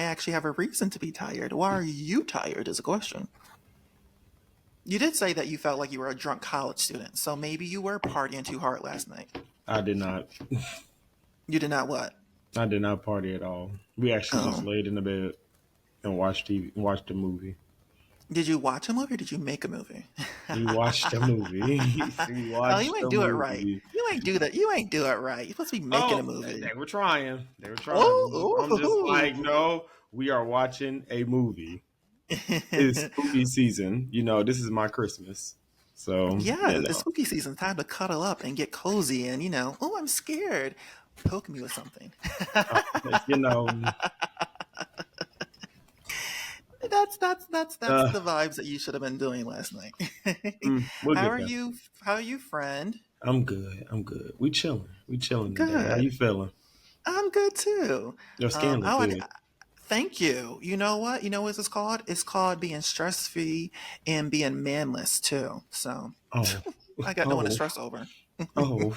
actually have a reason to be tired. Why are you tired is a question. You did say that you felt like you were a drunk college student, so maybe you were partying too hard last night. I did not. You did not what? I did not party at all. We actually just Oh. laid in the bed and watched TV, watched a movie. Did you watch a movie or did you make a movie? We watched a movie. We Oh, you watched ain't a do it right. movie. You ain't do that. You ain't do it right. You're supposed to be making a Oh, movie. they were trying. They were trying. I'm just like, Oh, no, we are watching a movie. It's ooh. spooky season. This is my Christmas. So, Yeah, it's spooky season. Time to cuddle up and get cozy and, oh, I'm scared. Poke me with something. uh, you know, That's uh, the vibes that you should have been doing last night. we'll How get are there. you? How are you, friend? I'm good. I'm good. We chilling. We chilling today. How Good. you feeling? I'm good too. Your skin look I good. thank you. You know what? You know what it's called? It's called being stress free and being manless too. So Oh, I got no one to oh, stress over. oh.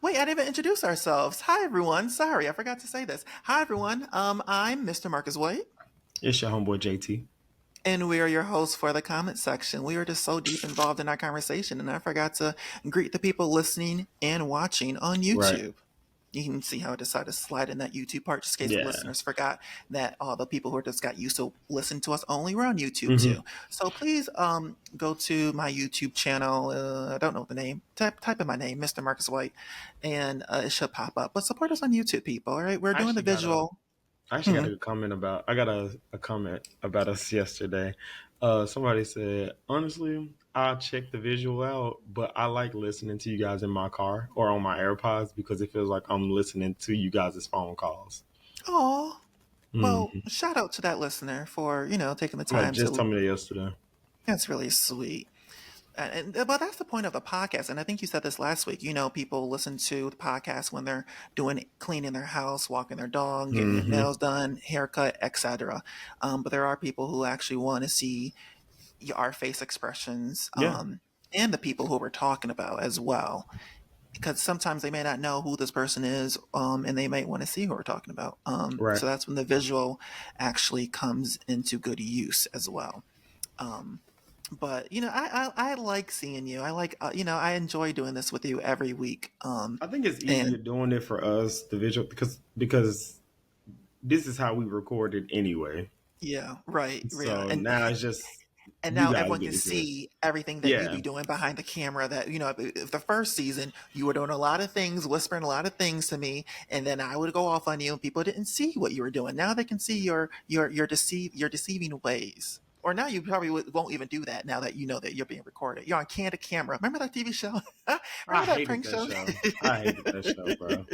Wait, I didn't even introduce ourselves. Hi everyone. Sorry, I forgot to say this. Hi everyone. I'm Mr. Marcus White. It's your homeboy JT. And we are your hosts for the comment section. We are just so deep involved in our conversation, and I forgot to greet the people listening and watching on Right. YouTube. You can see how I decided to slide in that YouTube part, just in case the Yeah. listeners forgot that all the people who just got used to listen to us only were on YouTube hmm too. So please go to my YouTube channel. I don't know the name. Type in my name, Mr. Marcus White, and it should pop up. But support us on YouTube, people. All right, we're I doing the actually got a visual. I actually got Hmm. a comment about I got a comment about us yesterday. Somebody said, honestly, I'll check the visual out, but I like listening to you guys in my car or on my AirPods because it feels like I'm listening to you guys' phone calls. Oh, well, Mm-hmm. shout out to that listener for taking the Somebody time just to. told me that yesterday. That's really sweet. But that's the point of the podcast. And I think you said this last week. People listen to the podcast when they're doing cleaning their house, walking their dog, getting their Mm-hmm. nails done, haircut, etc. But there are people who actually want to see our face expressions, Yeah. and the people who we're talking about as well. Because sometimes they may not know who this person is, and they might want to see who we're talking about. Right. So that's when the visual actually comes into good use as well. Um, but I like seeing you. I like I enjoy doing this with you every week. I think it's easier And doing it for us, the visual, because this is how we record it anyway. yeah, right, yeah, So now it's just and you now guys everyone get can to see it. see everything that you Yeah. be doing behind the camera. That if the first season you were doing a lot of things, whispering a lot of things to me, and then I would go off on you, and people didn't see what you were doing. Now they can see your deceiving ways. Or now you probably won't even do that now that you know that you're being recorded. You're on candid camera. Remember that TV show? I Remember that hated prank that show? show. I hated that show, bro.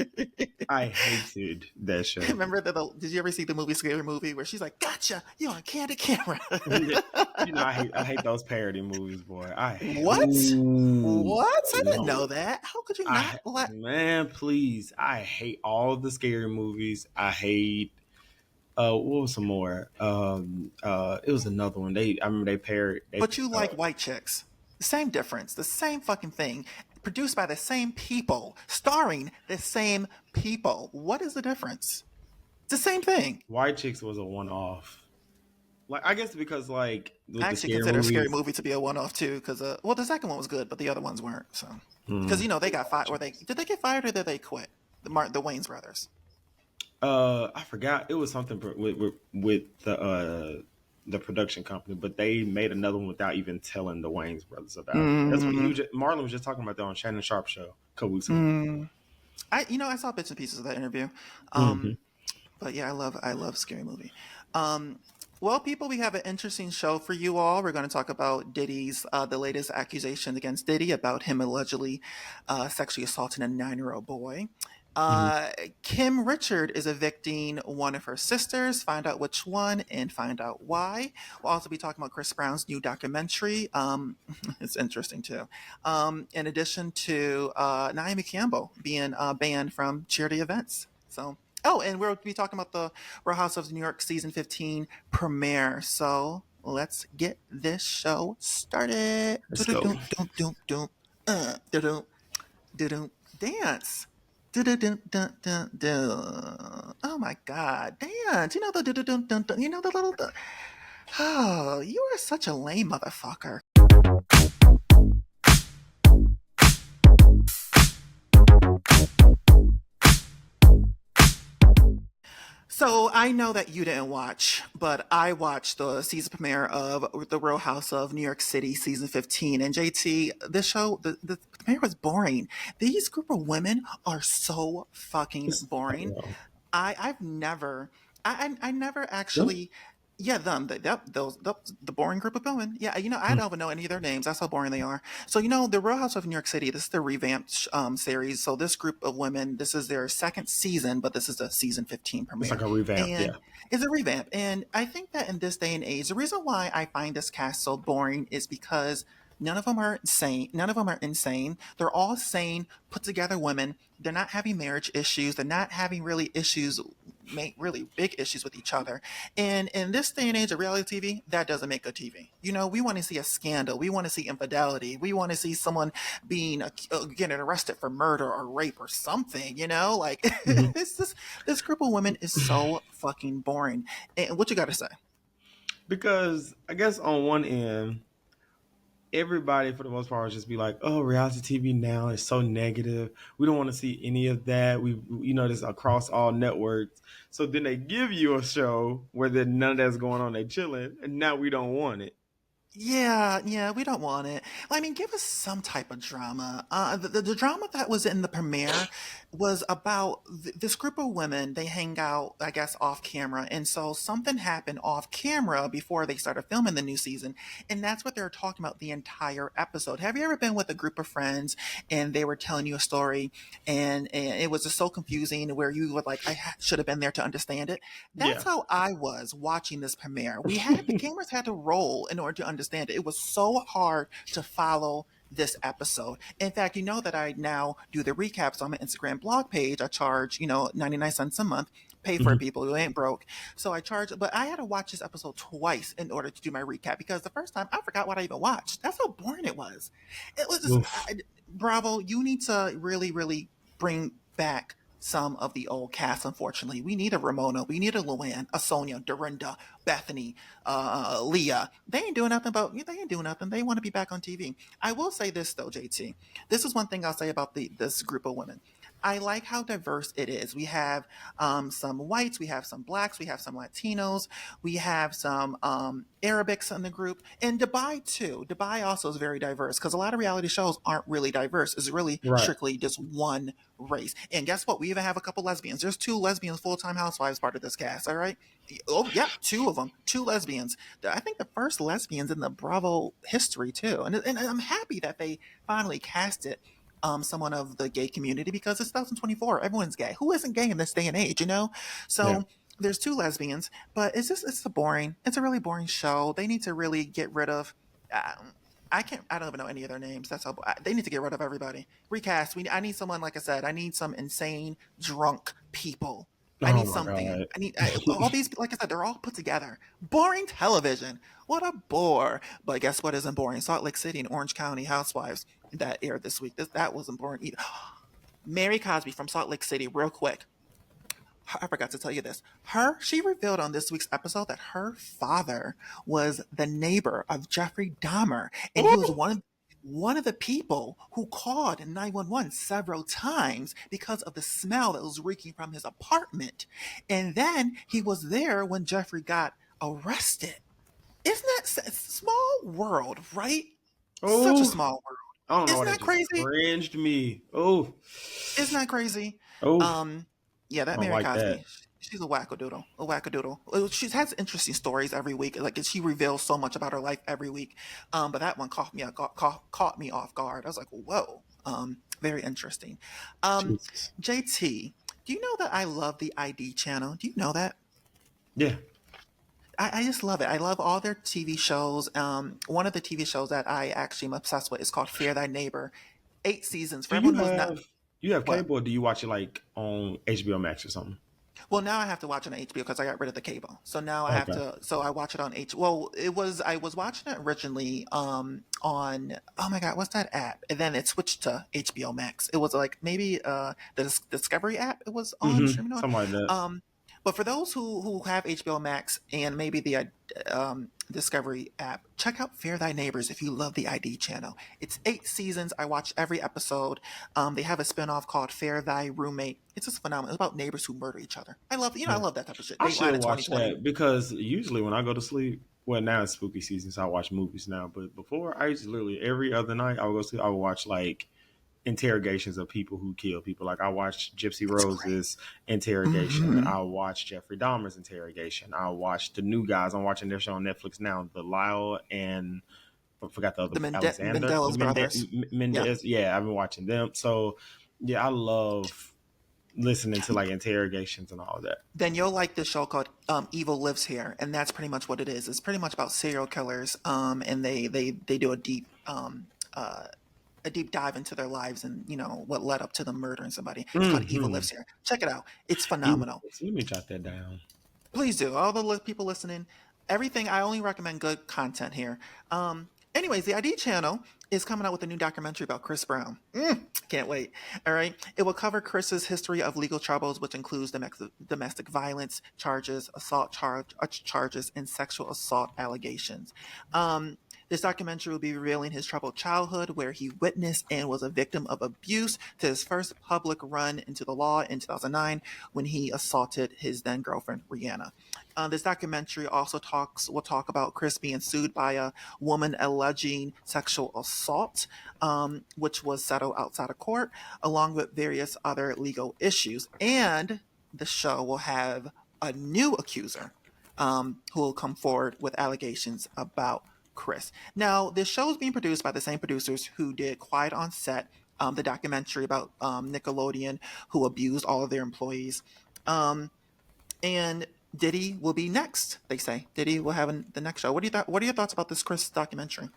I hated that show. Remember did you ever see the movie Scary Movie where she's like, "Gotcha, you're on candid camera." I hate those parody movies, boy. What? Ooh, What? I didn't know no. that. How could you not let? Man, please. I hate all the scary movies. I hate what was some more? It was another one. I remember they paired But you like white chicks. The same difference. The same fucking thing. Produced by the same people. Starring the same people. What is the difference? It's the same thing. White Chicks was a one off. Like I guess because like I with the actually scary consider Scary movies. Movie to be a one-off too, because well, the second one was good, but the other ones weren't. So, because Hmm, they got fired, White or Chicks. did they get fired, or did they quit? The Wayne's brothers. I forgot it was something with the production company, but they made another one without even telling the Wayans brothers about it. That's what Mm, Marlon was just talking about that on Shannon Sharp show a couple weeks ago. mm. I saw bits and pieces of that interview. Hmm But yeah, I love Scary Movie. Um, well, people, we have an interesting show for you all. We're going to talk about Diddy's the latest accusation against Diddy about him allegedly sexually assaulting a 9-year-old boy. hmm Kim Richard is evicting one of her sisters. Find out which one and find out why. We'll also be talking about Chris Brown's new documentary. It's interesting too. In addition to Naomi Campbell being banned from charity events. So. Oh, and we'll be talking about the Real Housewives of New York season 15 premiere. So let's get this show started. Let's go. Do-do-do-do-do-do. Do-do. Do-do. Dance. Oh my God, dance! You know the you know the little. Oh, you are such a lame motherfucker. So I know that you didn't watch, but I watched the season premiere of The Real House of New York City season 15. And JT, this show, the premiere was boring. These group of women are so fucking It's, boring. oh, I've never I never them? actually yeah them the boring group of women yeah I don't even know any of their names. That's how boring they are. So the Real House of New York City, this is the revamped series. So this group of women, this is their second season, but this is the season 15 It's like premiere, a revamp. and Yeah. it's a revamp. And I think that in this day and age, the reason why I find this cast so boring is because none of them are insane. None of them are insane. They're all sane, put together women. They're not having marriage issues. They're not having really issues, really big issues with each other. And in this day and age of reality TV, that doesn't make good TV. We want to see a scandal. We want to see infidelity. We want to see someone being getting arrested for murder or rape or something. Like Mhm. this group of women is so fucking boring. And what you got to say? Because I guess on one end, everybody for the most part just be like, "Oh, reality TV now is so negative. We don't want to see any of that. This across all networks." So then they give you a show where there's none of that's going on. They chilling, and now we don't want it. Yeah, yeah, we don't want it. I mean, give us some type of drama. The drama that was in the premiere was about this group of women. They hang out, I guess, off camera. And so something happened off camera before they started filming the new season. And that's what they're talking about the entire episode. Have you ever been with a group of friends and they were telling you a story and it was just so confusing where you were like, should have been there to understand it? That's Yeah. how I was watching this premiere. The cameras had to roll in order to understand it. It was so hard to follow this episode. In fact, you know that I now do the recaps on my Instagram blog page. I charge, 99 cents a month. Pay for it, Mhm. people who ain't broke. So I charge, but I had to watch this episode twice in order to do my recap because the first time I forgot what I even watched. That's how boring it was. It was just, Oof. Bravo, you need to really, really bring back some of the old cast. Unfortunately, we need a Ramona, we need a Luann, a Sonia, Dorinda, Bethany, Leah. They ain't doing nothing. They ain't doing nothing. They want to be back on TV. I will say this though, JT. This is one thing I'll say about this group of women. I like how diverse it is. We have some whites, we have some blacks, we have some Latinos, we have some Arabics in the group, and Dubai too. Dubai also is very diverse because a lot of reality shows aren't really diverse. It's really Right. strictly just one race. And guess what? We even have a couple lesbians. There's two lesbians full-time housewives part of this cast. All right. Oh yeah, two of them, two lesbians. I think the first lesbians in the Bravo history too. And I'm happy that they finally casted someone of the gay community because it's 2024. Everyone's gay. Who isn't gay in this day and age? Yeah. So there's two lesbians, but it's a really boring show. They need to really get rid of. I don't even know any of their names. That's how they need to get rid of everybody. Recast. I need someone, like I said, I need some insane drunk people. I Oh need my something. god. All these, like I said, they're all put together. Boring television. What a bore. But guess what isn't boring? Salt Lake City and Orange County Housewives that aired this week. That wasn't boring either. Mary Cosby from Salt Lake City, real quick. I forgot to tell you this. She revealed on this week's episode that her father was the neighbor of Jeffrey Dahmer, and he was Ooh. one of the people who called 911 several times because of the smell that was reeking from his apartment. And then he was there when Jeffrey got arrested. Isn't that small world, right? Such a Oh, small world. I don't know why Isn't that that just crazy? cringed me. Oh, Isn't that crazy? oh, Um, yeah, I that don't Mary like that. Cosby, she's a wackadoodle, a wackadoodle. She has interesting stories every week. Like she reveals so much about her life every week. But that one caught me off guard. I was like, whoa. Very interesting. Jesus. JT, do you know that I love the ID channel? Do you know that? Yeah. I just love it. I love all their TV shows. One of the TV shows that I actually am obsessed with is called Fear Thy Neighbor. 8 seasons. For Do you everyone who's not have you have what? cable or do you watch it like on HBO Max or something? Well, now I have to watch it on HBO because I got rid of the cable. So now I have Okay. to. So I watch it on H. Well, I was watching it originally on, oh my god, what's that app? And then it switched to HBO Max. It was like maybe the Discovery app. It was on streaming on. Something like that. Um, but for those who have HBO Max and maybe the Discovery app, check out Fear Thy Neighbors if you love the ID channel. It's 8 seasons. I watched every episode. They have a spinoff called Fear Thy Roommate. It's just phenomenal. It's about neighbors who murder each other. I Yeah. love that type of shit. I Dateline should in watch 2020. that because usually when I go to sleep, well, now it's spooky season, so I watch movies now. But before, I used to literally every other night I would go to sleep. I would watch like interrogations of people who kill people. Like I watched Gypsy It's great. Rose's interrogation. Hmm. I watched Jeffrey Dahmer's interrogation. I watched the new guys. I'm watching their show on Netflix now. The Lyle and I forgot the other The Alexander Mandela's brothers. Yeah. Mendez. Yeah, I've been watching them. So yeah, I love listening to like interrogations and all that. Then you'll like this show called Evil Lives Here, and that's pretty much what it is. It's pretty much about serial killers, and they do a deep dive into their lives and what led up to them murdering somebody. It's called Evil Hmm. Lives Here. Check it out. It's phenomenal. Let me jot that down. Please do. All the people listening, everything. I only recommend good content here. Anyways, the ID channel is coming out with a new documentary about Chris Brown. Can't wait. All right. It will cover Chris's history of legal troubles, which includes domestic violence charges, charges, and sexual assault allegations. This documentary will be revealing his troubled childhood, where he witnessed and was a victim of abuse, to his first public run into the law in 2009 when he assaulted his then girlfriend, Rihanna. This documentary also will talk about Chris being sued by a woman alleging sexual assault, which was settled outside of court, along with various other legal issues. And the show will have a new accuser who will come forward with allegations about Chris. Now, this show is being produced by the same producers who did Quiet on Set, the documentary about Nickelodeon, who abused all of their employees. Um, and Diddy will be next. They say Diddy will have the next show. What are your thoughts about this Chris documentary?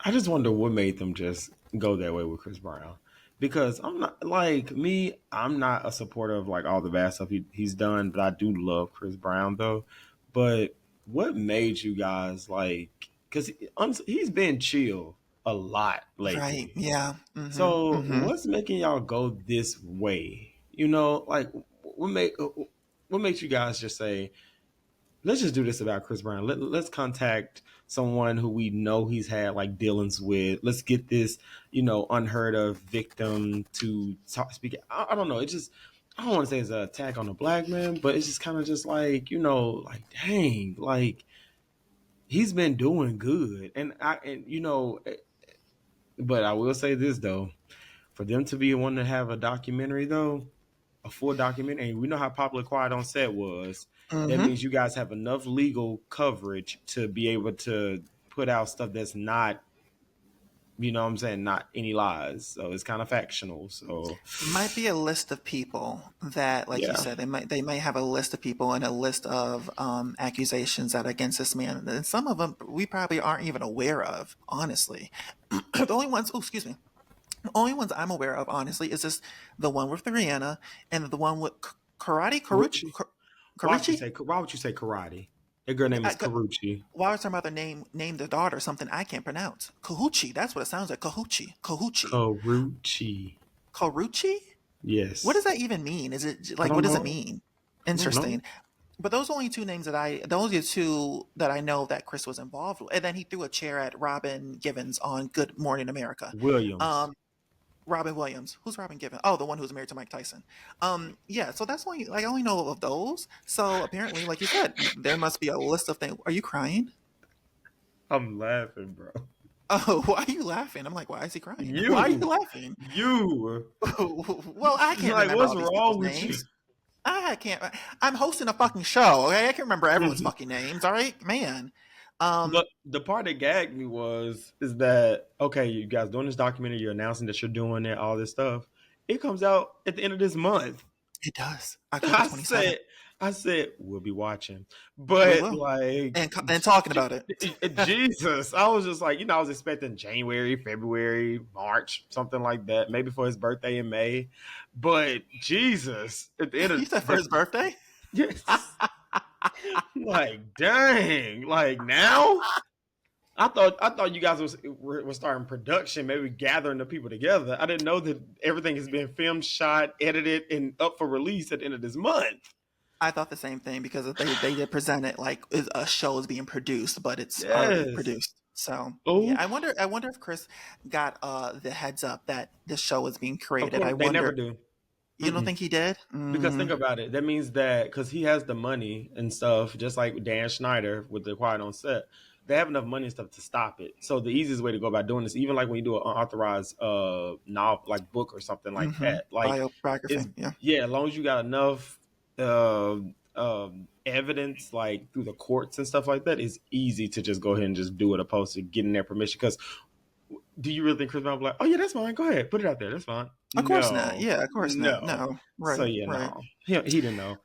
I just wonder what made them just go that way with Chris Brown. Because I'm not like me, I'm not a supporter of like all the bad stuff he's done, but I do love Chris Brown though. But what made you guys like? Because he's been chill a lot Right. lately. Yeah. Mm-hmm. So Mm-hmm. what's making y'all go this way? Like what makes you guys just say, let's just do this about Chris Brown. Let's contact someone who we know he's had like dealings with. Let's get this, unheard of victim to speak. I don't know. It just, I don't want to say it's an attack on a black man, but it's just kind of just like, like, dang, like he's been doing good. But I will say this though, for them to be one to have a documentary though, a full documentary, and we know how popular Quiet on Set was. That Mm-hmm. means you guys have enough legal coverage to be able to put out stuff that's not, what I'm saying, not any lies. So it's kind of factional. So Might be a list of people that, like you yeah. said, they might have a list of people and a list of accusations that are against this man, and some of them we probably aren't even aware of. Honestly, the only ones. Oh, excuse me. The only ones I'm aware of, honestly, is just the one with Rihanna and the one with Karuchi. Karuchi. Why would you say karate? That girl name is Karuchi. Why was her mother name the daughter something I can't pronounce? Kahuchi. That's what it sounds like. Kahuchi. Kahuchi. Karuchi. Karuchi. What Yes. does that even mean? Is it I like don't what does it know. mean? I don't know. Interesting. But those are only two names those are the two that I know that Chris was involved with. And then he threw a chair at Robin Givens on Good Morning America. Williams. Um, Robin Williams. Who's Robin Givens? Oh, the one who's married to Mike Tyson. Yeah, so that's only like I only know of those. So apparently, like you said, there must be a list of things. Are you crying? I'm laughing, bro. Oh, why are you laughing? I'm like, why is he crying? Why are you You. laughing? You. Well, I can't Like, remember what's all these people's wrong with you? names. I can't. I'm hosting a fucking show. Okay, I can remember everyone's fucking names. All right, man. Um, But the part that gagged me is that okay, you guys doing this documentary, you're announcing that you're doing it, all this stuff. It comes out at the end of this month. it does October I 27th. said, I said we'll be watching, We but will. like And talking about it. Jesus, I was just like, I was expecting January, February, March, something like that, maybe for his birthday in May. But Jesus, at the end You of said for the his birthday? yes, like dang, like now. I thought you guys were starting production, maybe gathering the people together. I didn't know that everything has been filmed, shot, edited, and up for release at the end of this month. I thought the same thing because they did present it like a show is being produced, but it's already Yes. produced. So yeah, Oh, I wonder if Chris got the heads up that this show is being of created. course I they never wonder. do. You don't Mm-mm. think he did? Because Hmm. think about it. That means that because he has the money and stuff, just like Dan Schneider with the Quiet on Set, they have enough money and stuff to stop it. So the easiest way to go about doing this, even like when you do an unauthorized novel, like book or something like Hmm. that, like is Biography. Yeah. yeah, as long as you got enough uh, evidence, like through the courts and stuff like that, it's easy to just go ahead and just do it opposed to getting their permission. Because do you really think Chris Brown will be like, oh yeah, that's fine, go ahead, put it out there, that's fine? Of course not. No, Yeah, of course not. no. No. So Right. yeah, Right. no, he didn't know.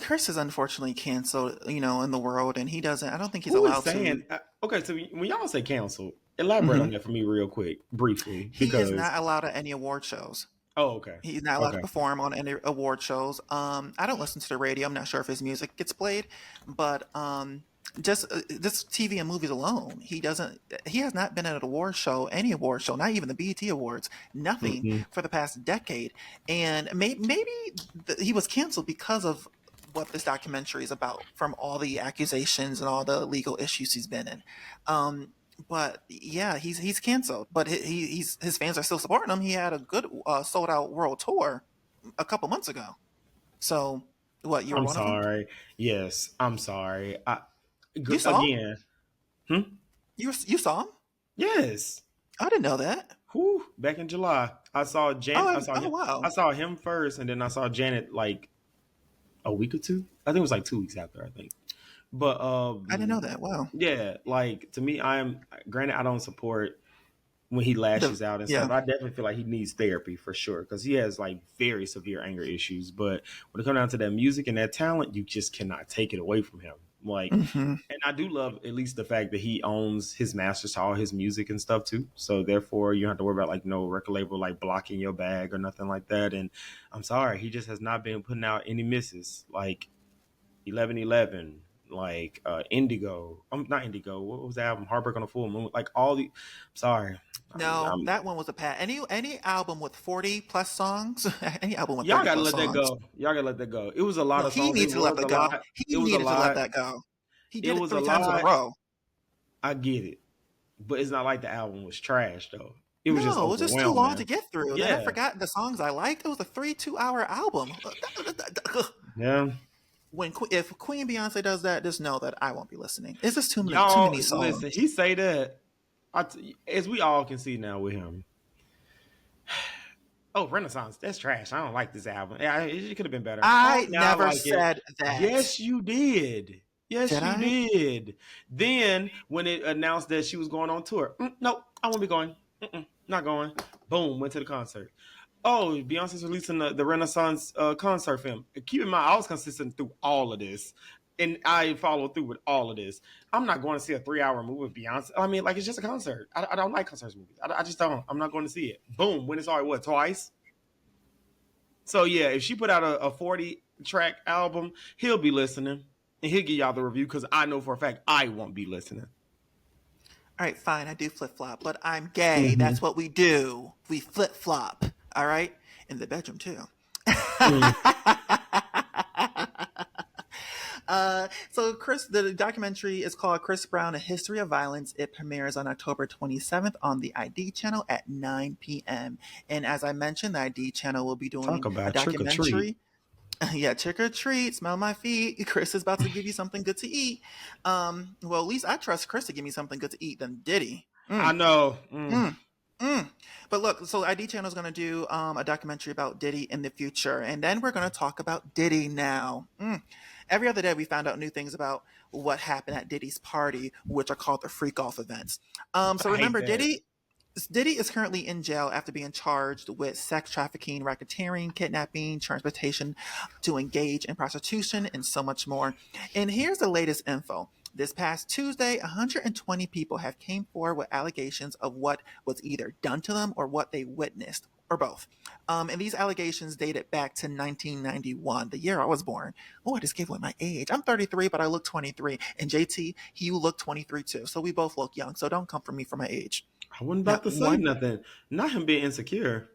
Chris is unfortunately canceled, in the world, and he doesn't. I don't think he's Who is allowed to. saying? Okay, so when y'all say cancel, elaborate on Hmm. that for me real quick, briefly, He is because not allowed at any award shows. oh, okay, He's not allowed to okay, perform on any award shows. I don't listen to the radio. I'm not sure if his music gets played, but just this TV and movies alone, he doesn't. He has not been at an award show, any award show, not even the BET Awards, nothing mm-mm. for the past decade. And maybe he was canceled because of what this documentary is about, from all the accusations and all the legal issues he's been in. But yeah, he's canceled. But his fans are still supporting him. He had a good sold out world tour a couple months ago. So what? You were I'm one of them. sorry. Yes, I'm sorry. You saw him. Again, hmm? You saw him. Yes. I didn't know that. Whew, back in July, I saw Janet. Oh I wow. saw him first, and then I saw Janet like a week or two. I think it was like 2 weeks after. I think. But I didn't know that. Wow. yeah, like to me, I'm granted I don't support when he The lashes out and Yeah. stuff. I definitely feel like he needs therapy for sure because he has like very severe anger issues. But when it comes down to that music and that talent, you just cannot take it away from him. Like, Hmm. and I do love at least the fact that he owns his masters to all his music and stuff too. So therefore, you don't have to worry about like no record label like blocking your bag or nothing like that. And I'm sorry, he just has not been putting out any misses like 1111, like Indigo. I'm not Indigo. What was the album? Heartbreak on a Full Moon. Like all the. Sorry, No, I'm that one was a pat. Any album with 40 plus songs, any album with y'all 30 gotta plus let that songs. go. Y'all gotta let that go. It was a lot No, of he songs. It needs to let was that a go. lot. It He was a needed to let lot. that go. He It did it was a 3 times in a lot. row. I get it, but it's not like the album was trash though. It was just No, it was just too long to overwhelming. get through. Then I Yeah, forgot the songs I liked. It was a 2-hour album. yeah. If Queen Beyonce does that, just know that I won't be listening. It's just too Y'all many listen. songs. He say that. As we all can see now with him. Oh, Renaissance, that's trash. I don't like this album. Yeah, it could have been better. Oh, I now I never like it. said that. Yes, you did. Yes, Did you I? did. Then when it announced that she was going on tour, nope, I won't be going. Not going. Boom, went to the concert. Oh, Beyonce's releasing the Renaissance concert film. Keep in mind, I was consistent through all of this, and I followed through with all of this. I'm not going to see a 3 hour movie with Beyonce. I mean, like it's just a concert. I don't like concerts movies. I just don't. I'm not going to see it. Boom, when it's already what twice. So yeah, if she put out a 40 track album, he'll be listening and he'll give y'all the review because I know for a fact I won't be listening. All right, fine. I do flip flop, but I'm gay. Mm-hmm. That's what we do. We flip flop. All right, in the bedroom too. Mm. So the documentary is called Chris Brown: A History of Violence. It premieres on October 27th on the ID channel at 9 p.m. And as I mentioned, the ID channel will be Talk doing a about trick or treat. documentary. Yeah, trick or treat, smell my feet. Chris is about to give you something good to eat. Well, at least I trust Chris to give me something good to eat than Diddy. I know. Mm. Mm. But look, so ID Channel is going to do a documentary about Diddy in the future, and then we're going to talk about Diddy now. Every other day, we found out new things about what happened at Diddy's party, which are called the freak off events. So I hate remember that. Diddy? Diddy is currently in jail after being charged with sex trafficking, racketeering, kidnapping, transportation to engage in prostitution, and so much more. And here's the latest info. This past Tuesday, 120 people have came forward with allegations of what was either done to them or what they witnessed, or both. And these allegations dated back to 1991, the year I was born. Oh, I just gave away my age. I'm 33, but I look 23. And JT, you look 23 too. So we both look young. So don't come for me for my age. I wasn't Now, about to say one, nothing. Not him being insecure.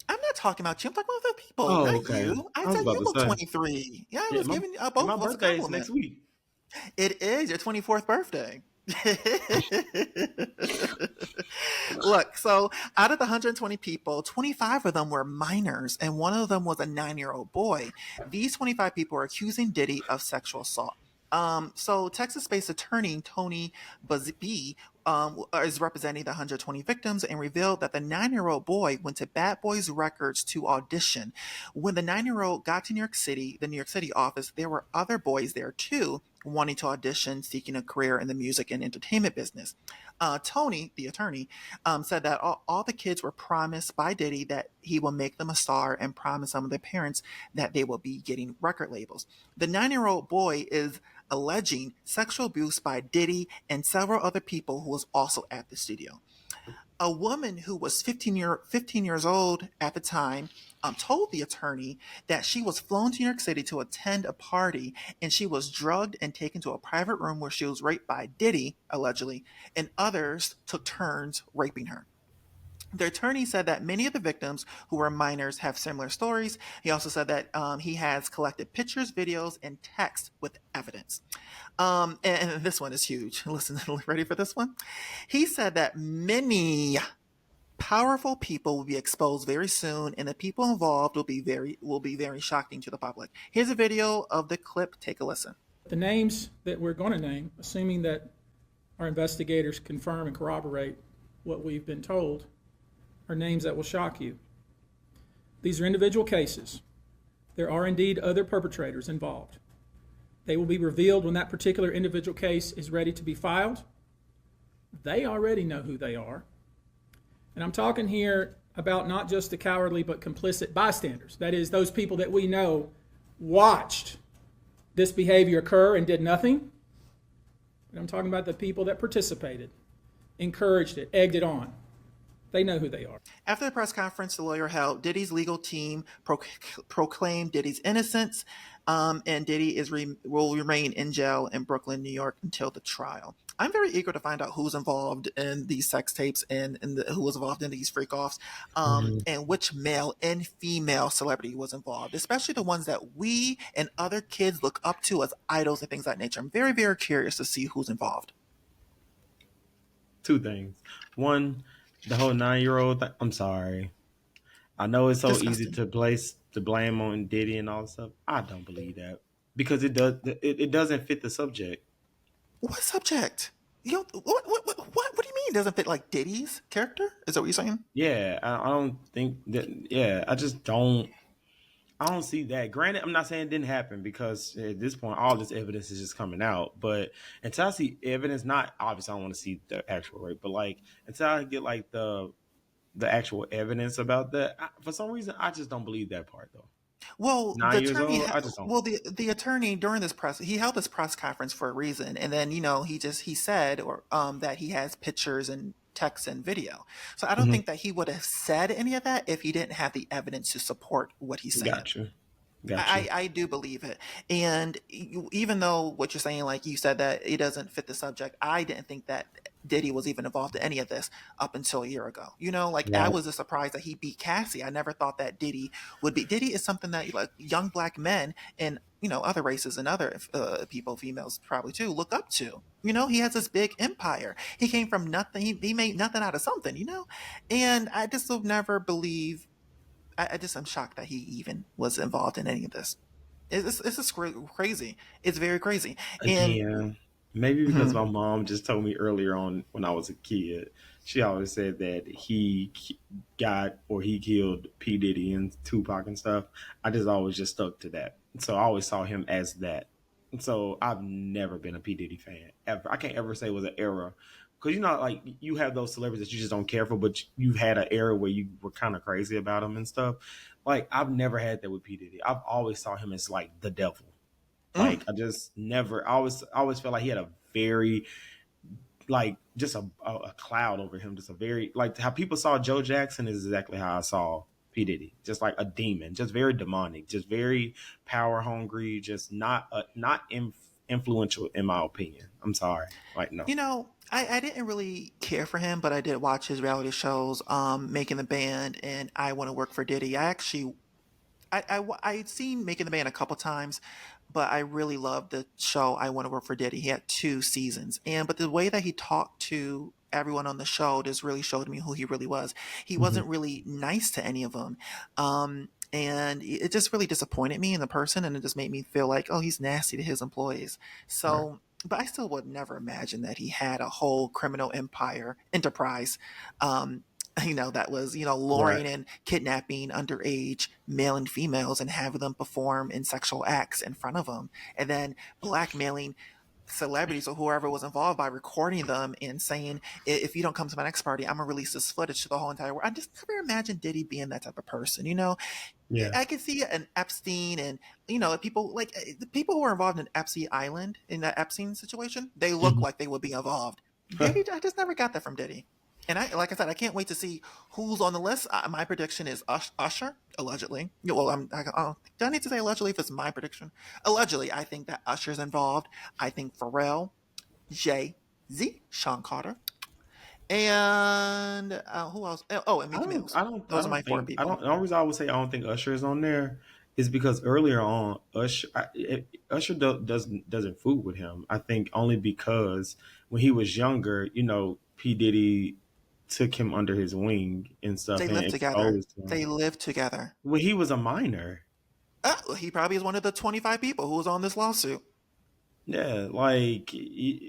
I'm not talking about you. I'm talking about other people, Oh, not okay. you. I I was said about you to look say. 23. Yeah, I Yeah, was giving both my of us a birthday is next compliment. week. It is your 24th birthday. Look, so out of the 120 people, 25 of them were minors, and one of them was a 9-year-old boy. These 25 people are accusing Diddy of sexual assault. So Texas-based attorney Tony Busby is representing the 120 victims and revealed that the 9-year-old boy went to Bad Boys Records to audition. When the 9-year-old got to New York City, the New York City office, there were other boys there too, wanting to audition, seeking a career in the music and entertainment business. Tony, the attorney, said that all the kids were promised by Diddy that he will make them a star and promised some of their parents that they will be getting record labels. The 9-year-old boy is alleging sexual abuse by Diddy and several other people who was also at the studio. A woman who was 15 years old at the time told the attorney that she was flown to New York City to attend a party and she was drugged and taken to a private room where she was raped by Diddy, allegedly, and others took turns raping her. The attorney said that many of the victims who were minors have similar stories. He also said that he has collected pictures, videos, and text with evidence. And this one is huge. Listen, ready for this one? He said that many powerful people will be exposed very soon, and the people involved will be very shocking to the public. Here's a video of the clip. Take a listen. The names that we're going to name, assuming that our investigators confirm and corroborate what we've been told, are names that will shock you. These are individual cases. There are indeed other perpetrators involved. They will be revealed when that particular individual case is ready to be filed. They already know who they are. And I'm talking here about not just the cowardly but complicit bystanders. That is, those people that we know watched this behavior occur and did nothing. And I'm talking about the people that participated, encouraged it, egged it on. They know who they are. After the press conference the lawyer held, Diddy's legal team proclaimed Diddy's innocence, and Diddy will remain in jail in Brooklyn, New York, until the trial. I'm very eager to find out who's involved in these sex tapes and who was involved in these freak offs, Mhm. and which male and female celebrity was involved, especially the ones that we and other kids look up to as idols and things of that nature. I'm very, very curious to see who's involved. Two things. One, the whole 9-year-old. I'm sorry. I know it's so easy Disgusting. to place the blame on Diddy and all that stuff. I don't believe that because it doesn't fit the subject. What subject? What do you mean it doesn't fit like Diddy's character? Is that what you're saying? Yeah, I don't think that. Yeah, I just don't. I don't see that. Granted, I'm not saying it didn't happen because at this point, all this evidence is just coming out. But until I see evidence, not obviously, I don't want to see the actual rape, but like until I get like the actual evidence about that, for some reason, I just don't believe that part though. Well, the 9 years attorney, old, I just don't. well, the attorney during this press, he held this press conference for a reason, and then he said or that he has pictures and text and video. So I don't Mhm. think that he would have said any of that if he didn't have the evidence to support what he's saying. Got you. Got you. I do believe it. And even though what you're saying, like you said, that it doesn't fit the subject, I didn't think that Diddy was even involved in any of this up until a year ago. Like I Right. was just surprised that he beat Cassie. I never thought that Diddy would be. Diddy is something that like young black men and other races and other people, females probably too, look up to. He has this big empire. He came from nothing. He made nothing out of something. And I just will never believe. I'm shocked that he even was involved in any of this. It's just crazy. It's very crazy. And Again, maybe because mhm. my mom just told me earlier on when I was a kid, she always said that got or he killed P Diddy and Tupac and stuff. I just always just stuck to that. So I always saw him as that. So I've never been a P Diddy fan ever. I can't ever say it was an era because like you have those celebrities that you just don't care for, but you've had an era where you were kind of crazy about them and stuff. Like I've never had that with P Diddy. I've always saw him as like the devil. Mm. Like I just never. I always felt like he had a very like just a cloud over him. Just a very like how people saw Joe Jackson is exactly how I saw P Diddy. Just like a demon, just very demonic, just very power hungry, just not influential in my opinion. I'm sorry, like no. I didn't really care for him, but I did watch his reality shows, Making the Band and I Want to Work for Diddy. I'd seen Making the Band a couple times, but I really loved the show I Want to Work for Diddy. He had 2 seasons, but the way that he talked to everyone on the show just really showed me who he really was. He Hmm. wasn't really nice to any of them, and it just really disappointed me in the person, and it just made me feel like, oh, he's nasty to his employees. Right. So. But I still would never imagine that he had a whole criminal enterprise, um, that was, Right. luring and kidnapping underage male and females and having them perform in sexual acts in front of him. And then blackmailing celebrities or whoever was involved by recording them and saying, if you don't come to my next party, I'm going to release this footage to the whole entire world. I just never imagined Diddy being that type of person. Yeah. I could see an Epstein and people like the people who are involved in Epstein Island in that Epstein situation. They look Mhm. like they would be involved. Diddy, I just never got that from Diddy. And like I said, I can't wait to see who's on the list. My prediction is Usher, allegedly. Well, do I need to say allegedly if it's my prediction? Allegedly, I think that Usher's involved. I think Pharrell, Jay Z, Sean Carter, and who else? Oh, and I Meek don't. Mills. I don't. I Those are my don't four think. I people. don't. The only reason I would say I don't think Usher is on there is because earlier on, Usher doesn't fool with him. I think only because when he was younger, P Diddy took him under his wing and stuff They and live together. exposed him They live together. when he was a minor. He probably is one of the 25 people who was on this lawsuit. Yeah, like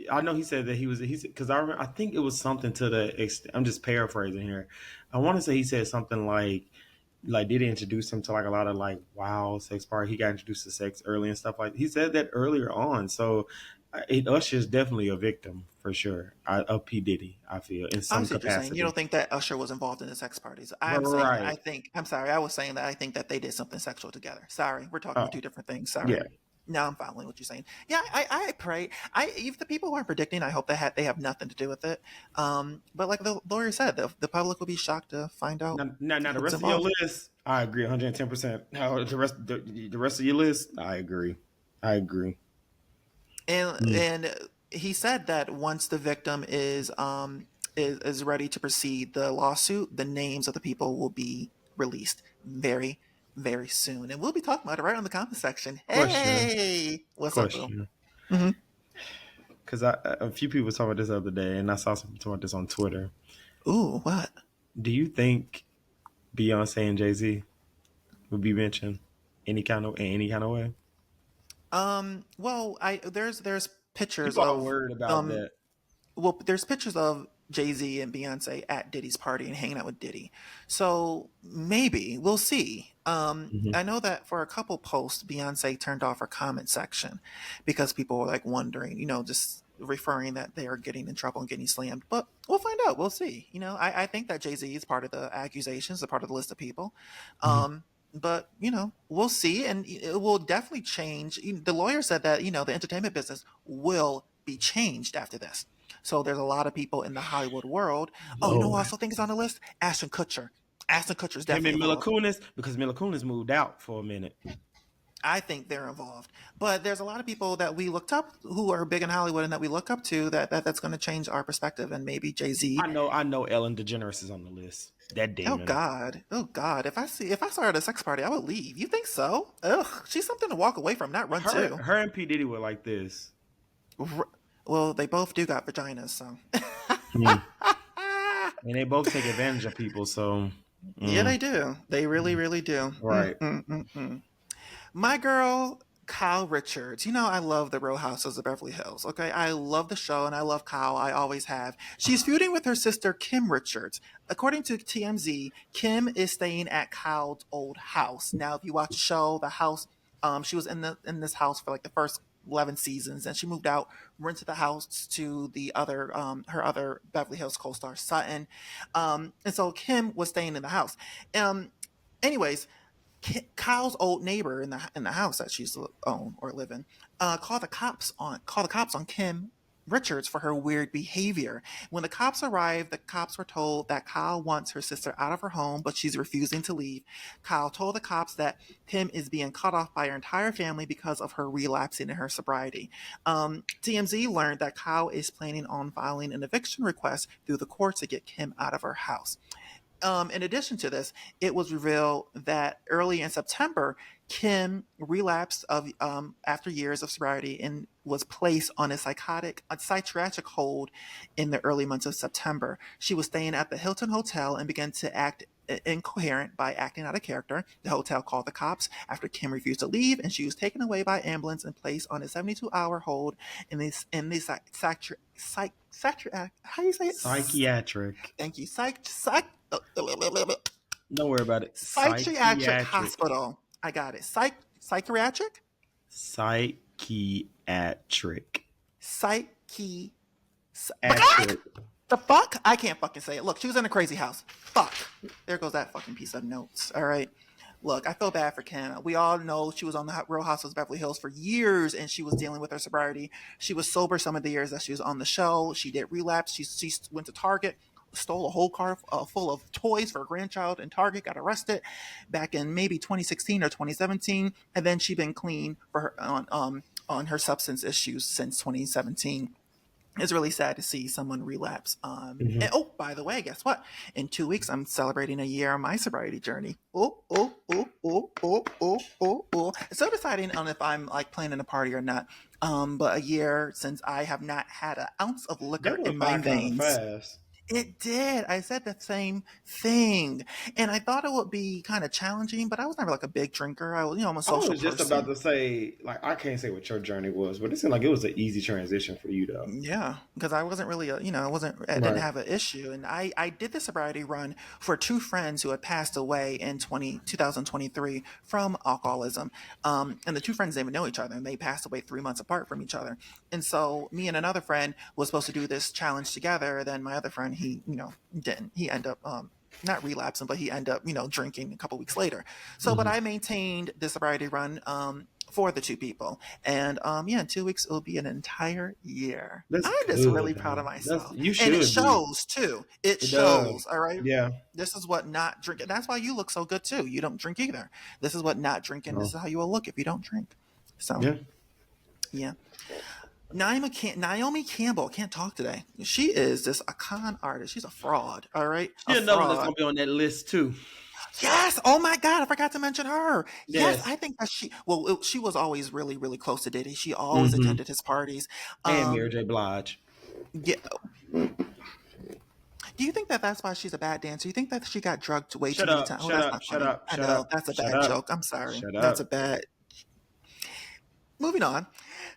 I know he said that he's because I think it was something to the extent. I'm just paraphrasing here. I want to say he said something like did he introduce him to like a lot of like wow sex party. He got introduced to sex early and stuff like he said that earlier on. So Usher is definitely a victim for sure of P Diddy. I feel in I some see what you're saying. You don't capacity. think that Usher was involved in the sex parties. Right. I'm sorry, I was saying that I think that they did something sexual together. Sorry, we're talking about Oh two different things. Sorry. yeah. Now I'm following what you're saying. Yeah, I pray. If the people who are predicting, I hope they have nothing to do with it. But like the lawyer said, the public will be shocked to find out Now the who's rest of your involved. list, I agree 110%. How the rest of your list, I agree. I agree. Mm. And he said that once the victim is ready to proceed the lawsuit, the names of the people will be released very very soon, and we'll be talking about it right on the comment section. Question. Hey, what's up, Bill? Question. Hmm. Because a few people talking about this the other day, and I saw some talking about this on Twitter. Ooh, what? Do you think Beyonce and Jay-Z would be mentioned in any kind of way? Well, I there's pictures People are of worried about um that. there's pictures of Jay-Z and Beyonce at Diddy's party and hanging out with Diddy. So maybe we'll see. Hmm. I know that for a couple posts, Beyonce turned off her comment section because people were like wondering, just referring that they are getting in trouble and getting slammed. But we'll find out. We'll see. I think that Jay-Z is part of the accusations, a part of the list of people. Hmm. But we'll see, and it will definitely change. The lawyer said that the entertainment business will be changed after this. So there's a lot of people in the Hollywood world. Oh, who I Lord. also think is on the list? Ashton Kutcher. Ashton Kutcher is Him definitely and Mila involved. Kunis, because Mila Kunis moved out for a minute. I think they're involved. But there's a lot of people that we looked up who are big in Hollywood and that we look up to that's going to change our perspective. And maybe Jay Z. I know Ellen DeGeneres is on the list. That demon. Oh God, if I saw her at a sex party, I would leave. You think so? Ugh, she's something to walk away from, not run Her to. her and P Diddy were like this. Well, they both do got vaginas, so. Mm. And they both take advantage of people. So Yeah, mm, they do. They really, really do. right. My girl, Kyle Richards. I love the Real Houses of Beverly Hills. Okay, I love the show and I love Kyle. I always have. She's feuding with her sister Kim Richards. According to TMZ, Kim is staying at Kyle's old house. Now, if you watch the show, the house, she was in this house for like the first 11 seasons, and she moved out, rented the house to the other her other Beverly Hills co-star Sutton, and so Kim was staying in the house. Anyways, Kyle's old neighbor in the house that she's own or live in called the cops on Kim Richards for her weird behavior. When the cops arrived, the cops were told that Kyle wants her sister out of her home, but she's refusing to leave. Kyle told the cops that Kim is being cut off by her entire family because of her relapsing in her sobriety. TMZ learned that Kyle is planning on filing an eviction request through the courts to get Kim out of her house. In addition to this, it was revealed that early in September, Kim relapsed after years of sobriety and was placed on a psychiatric hold in the early months of September. She was staying at the Hilton Hotel and began to act incoherent by acting out of character. The hotel called the cops after Kim refused to leave, and she was taken away by ambulance and placed on a 72-hour hold in the how do you say it? Psychiatric. Thank you. Don't worry about it. Psychiatric hospital. I got it. Psychiatric? Psychiatric. Psyche. Atric. The fuck? I can't fucking say it. Look, she was in a crazy house. Fuck. There goes that fucking piece of notes. All right. Look, I feel bad for Kim. We all know she was on the Real Housewives of Beverly Hills for years, and she was dealing with her sobriety. She was sober some of the years that she was on the show. She did relapse. She went to Target, stole a whole car full of toys for a grandchild in Target, got arrested back in maybe 2016 or 2017, and then she's been clean for her on her substance issues since 2017. It's really sad to see someone relapse. And oh, by the way, guess what? In 2 weeks, I'm celebrating a year on my sobriety journey. Still deciding on if I'm like planning a party or not. But a year since I have not had an ounce of liquor in my veins. Fast. It did. I said the same thing, and I thought it would be kind of challenging. But I was never like a big drinker. I'm a social person. I was just about to say, like, I can't say what your journey was, but it seemed like it was an easy transition for you, though. Yeah, because I wasn't really, I didn't have an issue, and I did the sobriety run for two friends who had passed away in 2023 from alcoholism, and the two friends didn't even know each other, and they passed away 3 months apart from each other, and so me and another friend was supposed to do this challenge together. Then my other friend, he didn't. He ended up not relapsing, but he ended up drinking a couple weeks later. So, but I maintained the sobriety run for the two people, and in 2 weeks it'll be an entire year. I'm just really proud of myself. You should, and it shows too. It shows. All right. Yeah. This is what not drinking. That's why you look so good too. You don't drink either. This is what not drinking. This is how you will look if you don't drink. So yeah. Naomi Cambell can't talk today. She is just a con artist. She's a fraud. All right. She's another one that's gonna be on that list too. Yes. Oh my God, I forgot to mention her. Yes. I think that she was always really, really close to Diddy. She always attended his parties. And Mary J. Blige. Yeah. Do you think that that's why she's a bad dancer? You think that she got drugged way too many times? Shut up. I know that's a bad joke. I'm sorry. That's a bad. Moving on,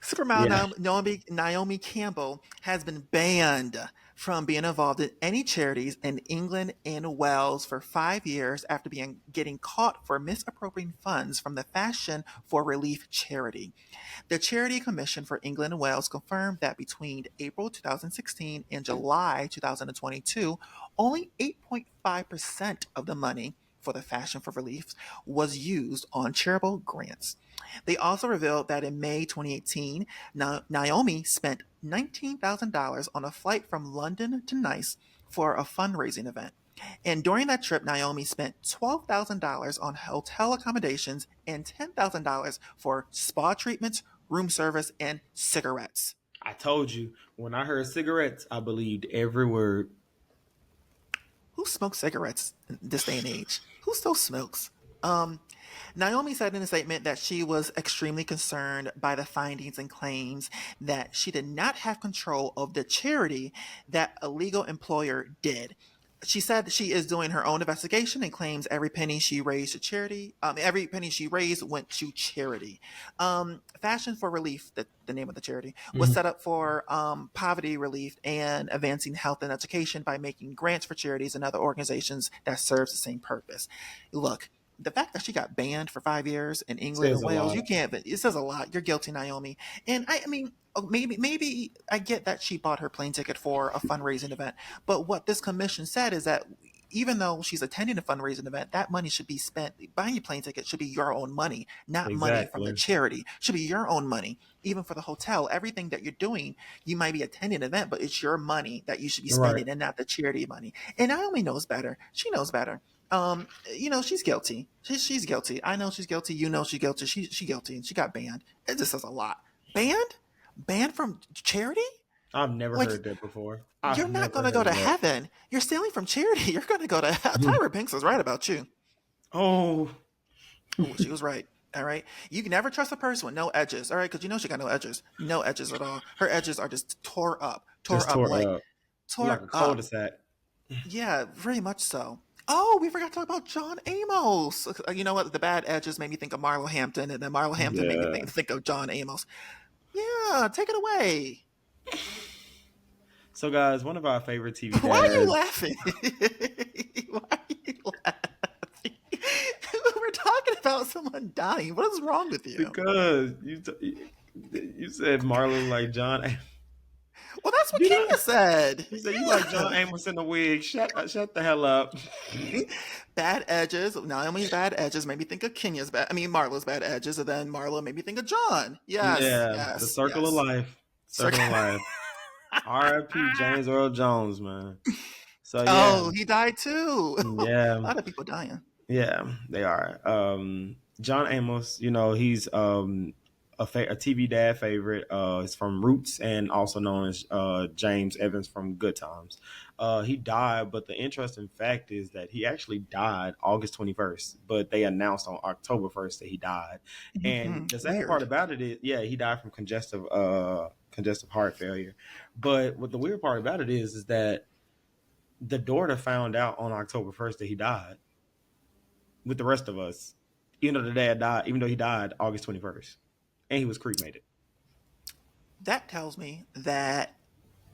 supermodel Naomi Cambell has been banned from being involved in any charities in England and Wales for 5 years after getting caught for misappropriating funds from the Fashion for Relief charity. The Charity Commission for England and Wales confirmed that between April 2016 and July 2022, only 8.5% of the money for the Fashion for Relief was used on charitable grants. They also revealed that in May 2018, Naomi spent $19,000 on a flight from London to Nice for a fundraising event. And during that trip, Naomi spent $12,000 on hotel accommodations and $10,000 for spa treatments, room service, and cigarettes. I told you, when I heard cigarettes, I believed every word. Who smokes cigarettes in this day and age? Who still smokes? Naomi said in a statement that she was extremely concerned by the findings and claims that she did not have control of the charity that a legal employer did. She said that she is doing her own investigation and claims every penny she raised to charity, every penny she raised went to charity. Fashion for Relief, the name of the charity, was set up for poverty relief and advancing health and education by making grants for charities and other organizations that serves the same purpose. Look, the fact that she got banned for 5 years in England Says and a Wales, lot. you can't. It says a lot. You're guilty, Naomi. And I mean, maybe I get that she bought her plane ticket for a fundraising event, but what this commission said is that even though she's attending a fundraising event, that money should be spent. Buying your plane ticket should be your own money, not money from the Exactly. charity. Should be your own money. Even for the hotel, everything that you're doing, you might be attending an event, but it's your money that you should be Right. spending and not the charity money. And Naomi knows better. She knows better. She's guilty. She's guilty. I know she's guilty. You know she's guilty. She guilty, and she got banned. It just says a lot. Banned? Banned from charity? I've never Like, heard that before. you're I've not never going to go heard to that. heaven. You're stealing from charity. You're going to go to hell. Tyra Banks was right about you. Oh, Oh, she was right. All right. You can never trust a person with no edges. All right. Because you know she got no edges. No edges at all. Her edges are just tore up. just Tore up tore like, up like tore a up. cul-de-sac. Yeah, very much so. Oh, we forgot to talk about John Amos. You know what? The bad edges made me think of Marlo Hampton, and then Marlo Hampton made me Yeah. think of John Amos. Yeah, take it away. So, guys, one of our favorite TV Why are you dads. laughing? Why are you laughing? We're talking about someone dying. What is wrong with you? Because you said Marlon like John. Well, that's what Did I? Kenya said. You said you like Yeah. John Amos in the wig. Shut the hell up. Bad edges. Naomi's bad edges made me think of Kenya's bad. I mean, Marlo's bad edges, and then Marlo made me think of John. Yes, Yeah, the yes, circle of yes. life. Circle of life. R.I.P. James Earl Jones, man. So yeah, Oh, he died too. yeah, A lot of people dying. yeah, they are. John Amos, he's a TV dad favorite. It's from Roots and also known as James Evans from Good Times. He died, but the interesting fact is that he actually died August 21st, but they announced on October 1st that he died. And the sad part Weird. about it is, yeah, he died from congestive heart failure. But what the weird part about it is that the daughter found out on October 1st that he died with the rest of us, even though the dad died, even though he died August 21st and he was cremated. That tells me that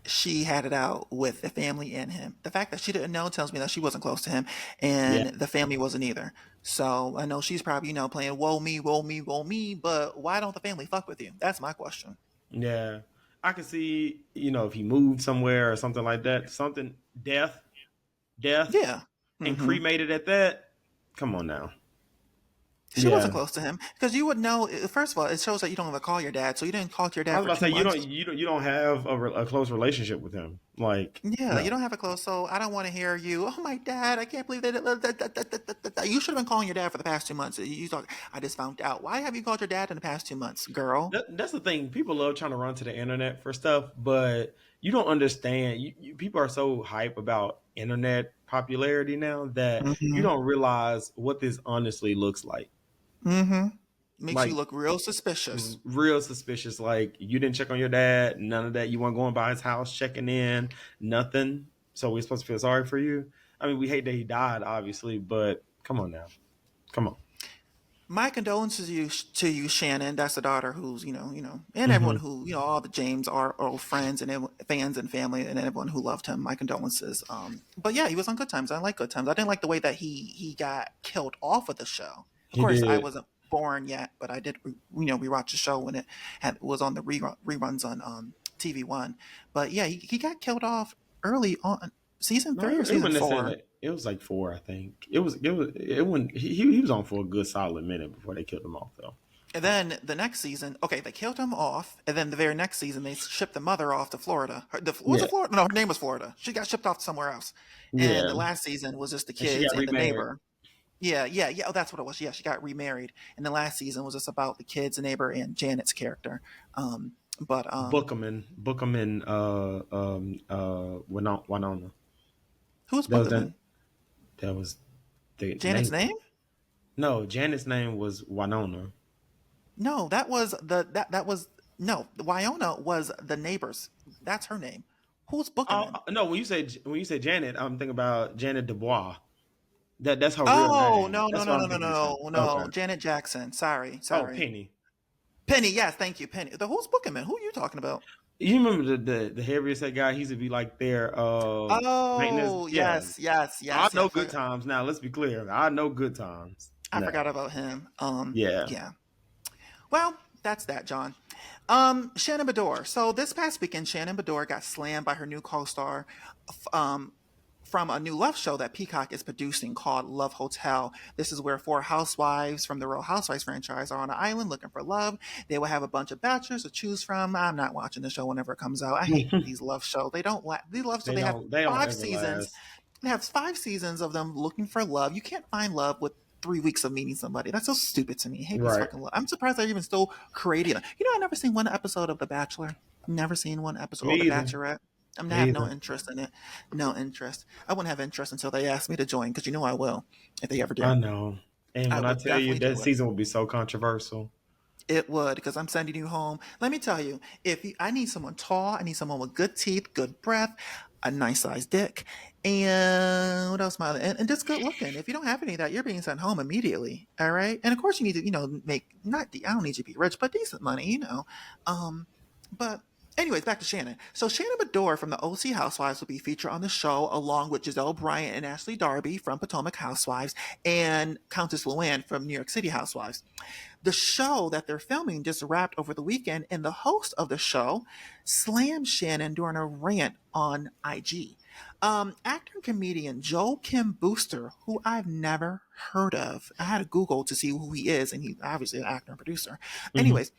she had it out with the family and him. The fact that she didn't know tells me that she wasn't close to him, Yeah. and the family wasn't either. So I know she's probably playing "woe me, woe me, woe me," but why don't the family fuck with you? That's my question. Yeah. I could see, if he moved somewhere or something like that, something death, Yeah. and hmm cremated at that. Come on now. She Yeah. wasn't close to him because you would know. First of all, it shows that you don't ever call your dad, so you didn't call your I dad was for about to two say months. you don't have a close relationship with him. Like, Yeah, you no. don't have a close, so I don't want to hear you. Oh, my dad! I can't believe that. You should have been calling your dad for the past 2 months. You talk. I just found out. Why have you called your dad in the past 2 months, girl? That's the thing. People love trying to run to the internet for stuff, but you don't understand. People are so hype about internet popularity now that you Mm-hmm. don't realize what this honestly looks like. Mm-hmm. Makes you Like, look real suspicious. real suspicious. Like, you didn't check on your dad, none of that. You weren't going by his house, checking in, nothing. So we're supposed to feel sorry for you. I mean, we hate that he died, obviously, but come on now. Come on. My condolences to you, Shannon. That's the daughter who's and everyone Hmm. who all the James are old friends and fans and family and everyone who loved him. My condolences. But yeah, he was on Good Times. I like Good Times. I didn't like the way that he got killed off of the show. Of He course, I did. wasn't born yet, but I did we watched the show when it was on the reruns on TV1. But yeah, he got killed off early on season No, 3 or it season wasn't four. necessarily. It was like 4, I think. It when he was on for a good solid minute before they killed him off, though. And then the next season, okay, they killed him off, and then the very next season they shipped the mother off to Florida. Was Yeah, it Florida? No, her name was Florida. She got shipped off to somewhere else. And yeah, the last season was just the and she kids got and the remarried. neighbor. Yeah, yeah, yeah. Oh, that's what it was. Yeah, she got remarried. And the last season was just about the kids, the neighbor, and Janet's character. But Book 'em in. Winona. who's That was the Bookerman? that was the Janet's name. name? No, Janet's name was Winona. No, that was that was no. Wyona was the neighbor's. That's her name. Who's Oh Bookerman? no, when you say Janet, I'm thinking about Janet Dubois. That's her real Oh, name. no, no, That's no, what no, I'm no, thinking. You're saying. no, Okay. no. Janet Jackson. Sorry, Oh, sorry. Penny. Penny, yes, thank you, Penny. The who's Bookerman? Who are you talking about? You remember the heaviest that guy? He used to be like their maintenance. Oh, Yeah, yes, yes, I yes, know yes. Good Times. Now let's be clear. I know Good Times. I forgot No. about him. Yeah. Yeah. Well, that's that, John. Shannon Beador. So this past weekend, Shannon Beador got slammed by her new co-star, um, from a new love show that Peacock is producing called Love Hotel. This is where four housewives from the Real Housewives franchise are on an island looking for love. They will have a bunch of bachelors to choose from. I'm not watching the show whenever it comes out. I hate these love shows. They don't. These love shows. They They have don't. They don't five ever seasons. last. It has 5 seasons of them looking for love. You can't find love with 3 weeks of meeting somebody. That's so stupid to me. I hate these Right. fucking love. I'm surprised they're even still creating it. You know, I never seen one episode of The Bachelor. Never seen one episode Me or The either. Bachelorette. I Me have no either. interest in it. No interest. I wouldn't have interest until they ask me to join, because you know I will if they ever do. I know. And I when I would tell you definitely that do it. season will be so controversial. It would, because I'm sending you home. Let me tell you, I need someone tall, I need someone with good teeth, good breath, a nice sized dick, and what else? And just good looking. If you don't have any of that, you're being sent home immediately. All right, and of course you need to, make not. I don't need you to be rich, but decent money. But anyways, back to Shannon. So Shannon Beador from the OC Housewives will be featured on the show, along with Giselle Bryant and Ashley Darby from Potomac Housewives, and Countess Luann from New York City Housewives. The show that they're filming just wrapped over the weekend, and the host of the show slammed Shannon during a rant on IG. Actor and comedian Joel Kim Booster, who I've never heard of. I had to Google to see who he is, and he's obviously an actor and producer. Hmm. Anyways,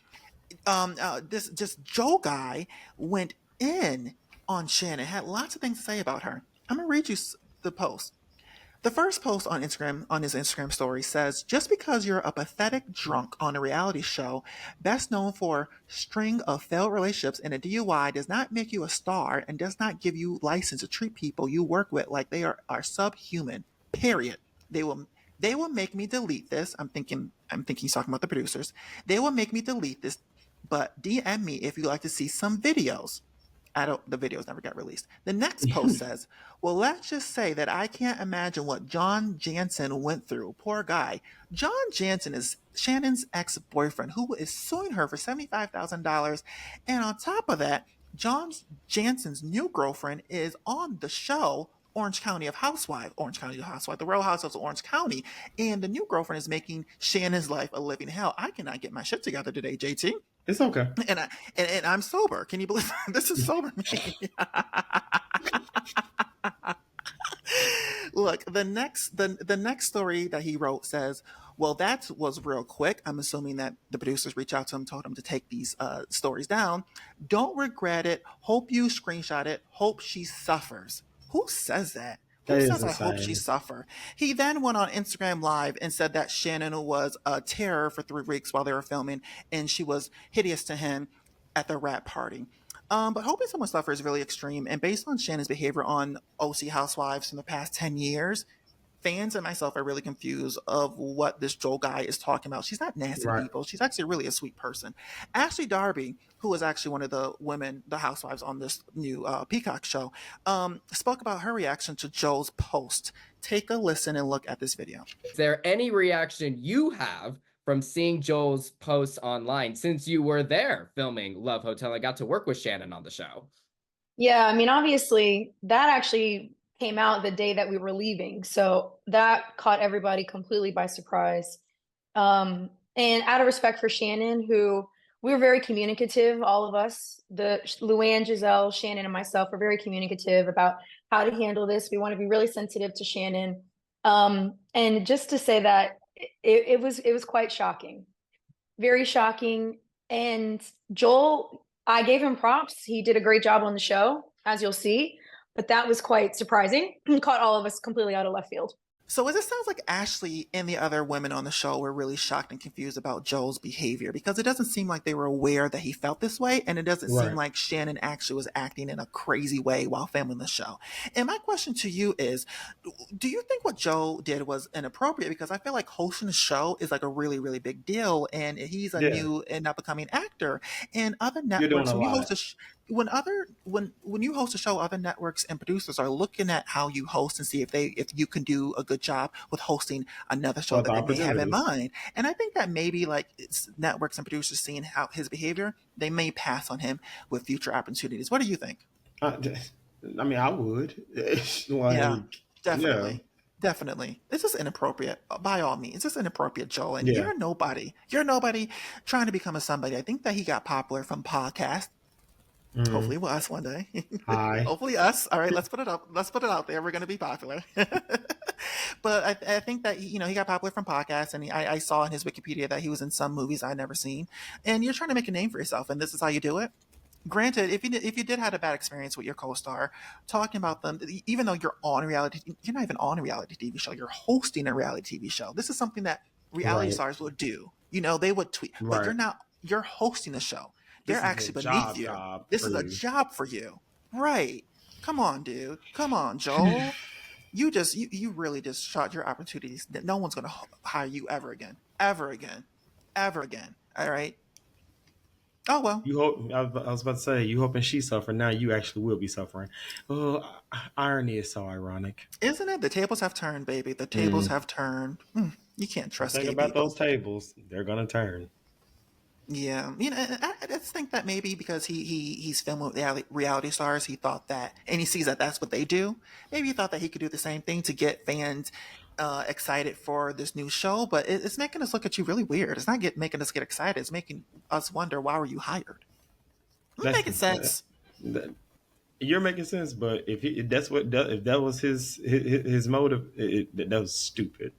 this just Joe guy went in on Shannon, had lots of things to say about her. I'm gonna read you the post. The first post on Instagram, on his Instagram story, says, "Just because you're a pathetic drunk on a reality show, best known for string of failed relationships and a DUI, does not make you a star and does not give you license to treat people you work with like they are subhuman. Period. They will they will make me delete this." I'm thinking he's talking about the producers. "They will make me delete this, but DM me if you'd like to see some videos." The videos never got released. The next post says, "Well, let's just say that I can't imagine what John Jansen went through. Poor guy. John Jansen is Shannon's ex-boyfriend who is suing her for $75,000. And on top of that, John Jansen's new girlfriend is on the show Orange County of the Real Housewives of Orange County. And the new girlfriend is making Shannon's life a living hell. I cannot get my shit together today, JT. It's okay. And I'm sober. Can you believe this is sober me? Look, the next story that he wrote says, "Well, that was real quick. I'm assuming that the producers reached out to him, told him to take these stories down. Don't regret it. Hope you screenshot it. Hope she suffers." Who says that? Who That is says I hope she insane. suffer? He then went on Instagram Live and said that Shannon was a terror for 3 weeks while they were filming, and she was hideous to him at the rap party. But hoping someone suffers is really extreme. And based on Shannon's behavior on OC Housewives in the past 10 years, fans and myself are really confused of what this Joel guy is talking about. She's not nasty to Right. people. She's actually really a sweet person. Ashley Darby, who is actually one of the women, the housewives on this new Peacock show, spoke about her reaction to Joel's post. Take a listen and look at this video. Is there any reaction you have from seeing Joel's posts online since you were there filming Love Hotel and got to work with Shannon on the show? Yeah, I mean, obviously, that actually came out the day that we were leaving. So that caught everybody completely by surprise. And out of respect for Shannon, who we were very communicative, all of us, the Luann, Giselle, Shannon, and myself were very communicative about how to handle this. We want to be really sensitive to Shannon. And just to say that it was quite shocking, very shocking. And Joel, I gave him props. He did a great job on the show, as you'll see, but that was quite surprising. Caught all of us completely out of left field. So it sounds like Ashley and the other women on the show were really shocked and confused about Joel's behavior, because it doesn't seem like they were aware that he felt this way, and it doesn't seem Right. like Shannon actually was acting in a crazy way while filming the show. And my question to you is, do you think what Joe did was inappropriate? Because I feel like hosting a show is like a really, really big deal, and he's a Yeah. new and up and coming actor. And other You're doing networks, a when you lot. host a when you host a show, other networks and producers are looking at how you host and see if you can do a good job with hosting another show What that the they may have in opportunities? mind. And I think that maybe like networks and producers seeing how his behavior, they may pass on him with future opportunities. What do you think? I, I mean, I would. Yeah, Like, yeah. definitely. Definitely. This is inappropriate, by all means. This is inappropriate, Joel. And Yeah. you're nobody. You're nobody trying to become a somebody. I think that he got popular from podcasts. Mm. Hopefully, with us one day. Hi. Hopefully, us. All right, let's put it up. Let's put it out there. We're going to be popular. But I think that he got popular from podcasts, and I saw in his Wikipedia that he was in some movies I'd never seen. And you're trying to make a name for yourself, and this is how you do it. Granted, if you did have a bad experience with your co-star, talking about them, even though you're not even on a reality TV show. You're hosting a reality TV show. This is something that reality Right. stars would do. They would tweet, but you're Right. not. You're hosting a show. They're This is a actually beneath you. job This for is a you. job for you, right? Come on, dude. Come on, Joel. You really just shot your opportunities. That no one's gonna hire you ever again, ever again, ever again. All right. Oh well. You hope I was about to say you hoping she suffered. Now you actually will be suffering. Oh, irony is so ironic. Isn't it? The tables have turned, baby. The tables Mm. have turned. You can't One trust thing gay about people. those tables, they're gonna turn. Yeah, I just think that maybe because he's filming with reality stars, he thought that, and he sees that that's what they do. Maybe he thought that he could do the same thing to get fans excited for this new show. But it's making us look at you really weird. It's not making us get excited. It's making us wonder, why were you hired? That's Making sense. that, you're making sense, but if that was his motive, that was stupid.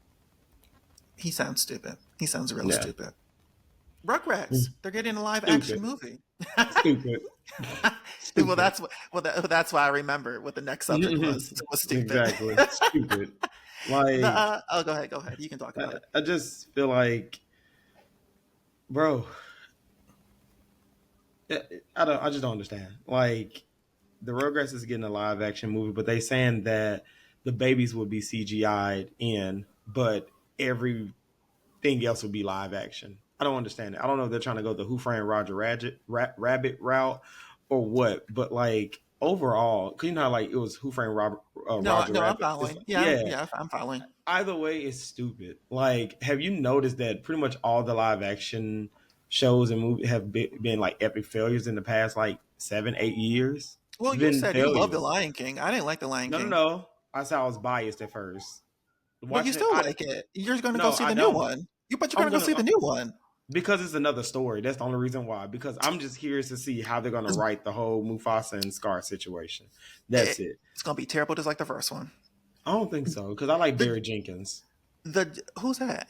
He sounds stupid. He sounds real Yeah, stupid. Rugrats, they're getting a live action stupid, movie. stupid, Well, stupid. that's why I remember what the next subject was. It was stupid. Exactly, stupid. Like Oh, go ahead. Go ahead. You can talk about it. I just feel like, bro, I just don't understand. Like the Rugrats is getting a live action movie, but they saying that the babies will be CGI'd in, but everything else will be live action. I don't understand it. I don't know if they're trying to go the Who Framed Rabbit route or what, but like overall, cause you know how like it was Who Framed No, Roger no, I'm Rabbit. following. Yeah, Yeah, yeah, I'm following. either way is stupid. Like, have you noticed that pretty much all the live action shows and movies have been like epic failures in the past like 7, 8 years? Well, It's you been said you love The failures. Lion King. I didn't like The Lion No, no, King, no. I said I was biased at first. but you Watching it, still I like it. You're going to go no, see I the new don't. one. But you're I'm going to go gonna see the new one. because it's another story. That's the only reason why. Because I'm just curious to see how they're gonna It's, write the whole Mufasa and Scar situation. That's it, it. it's going to be terrible, just like the first one. I don't think so because I like The Barry Jenkins. who's that?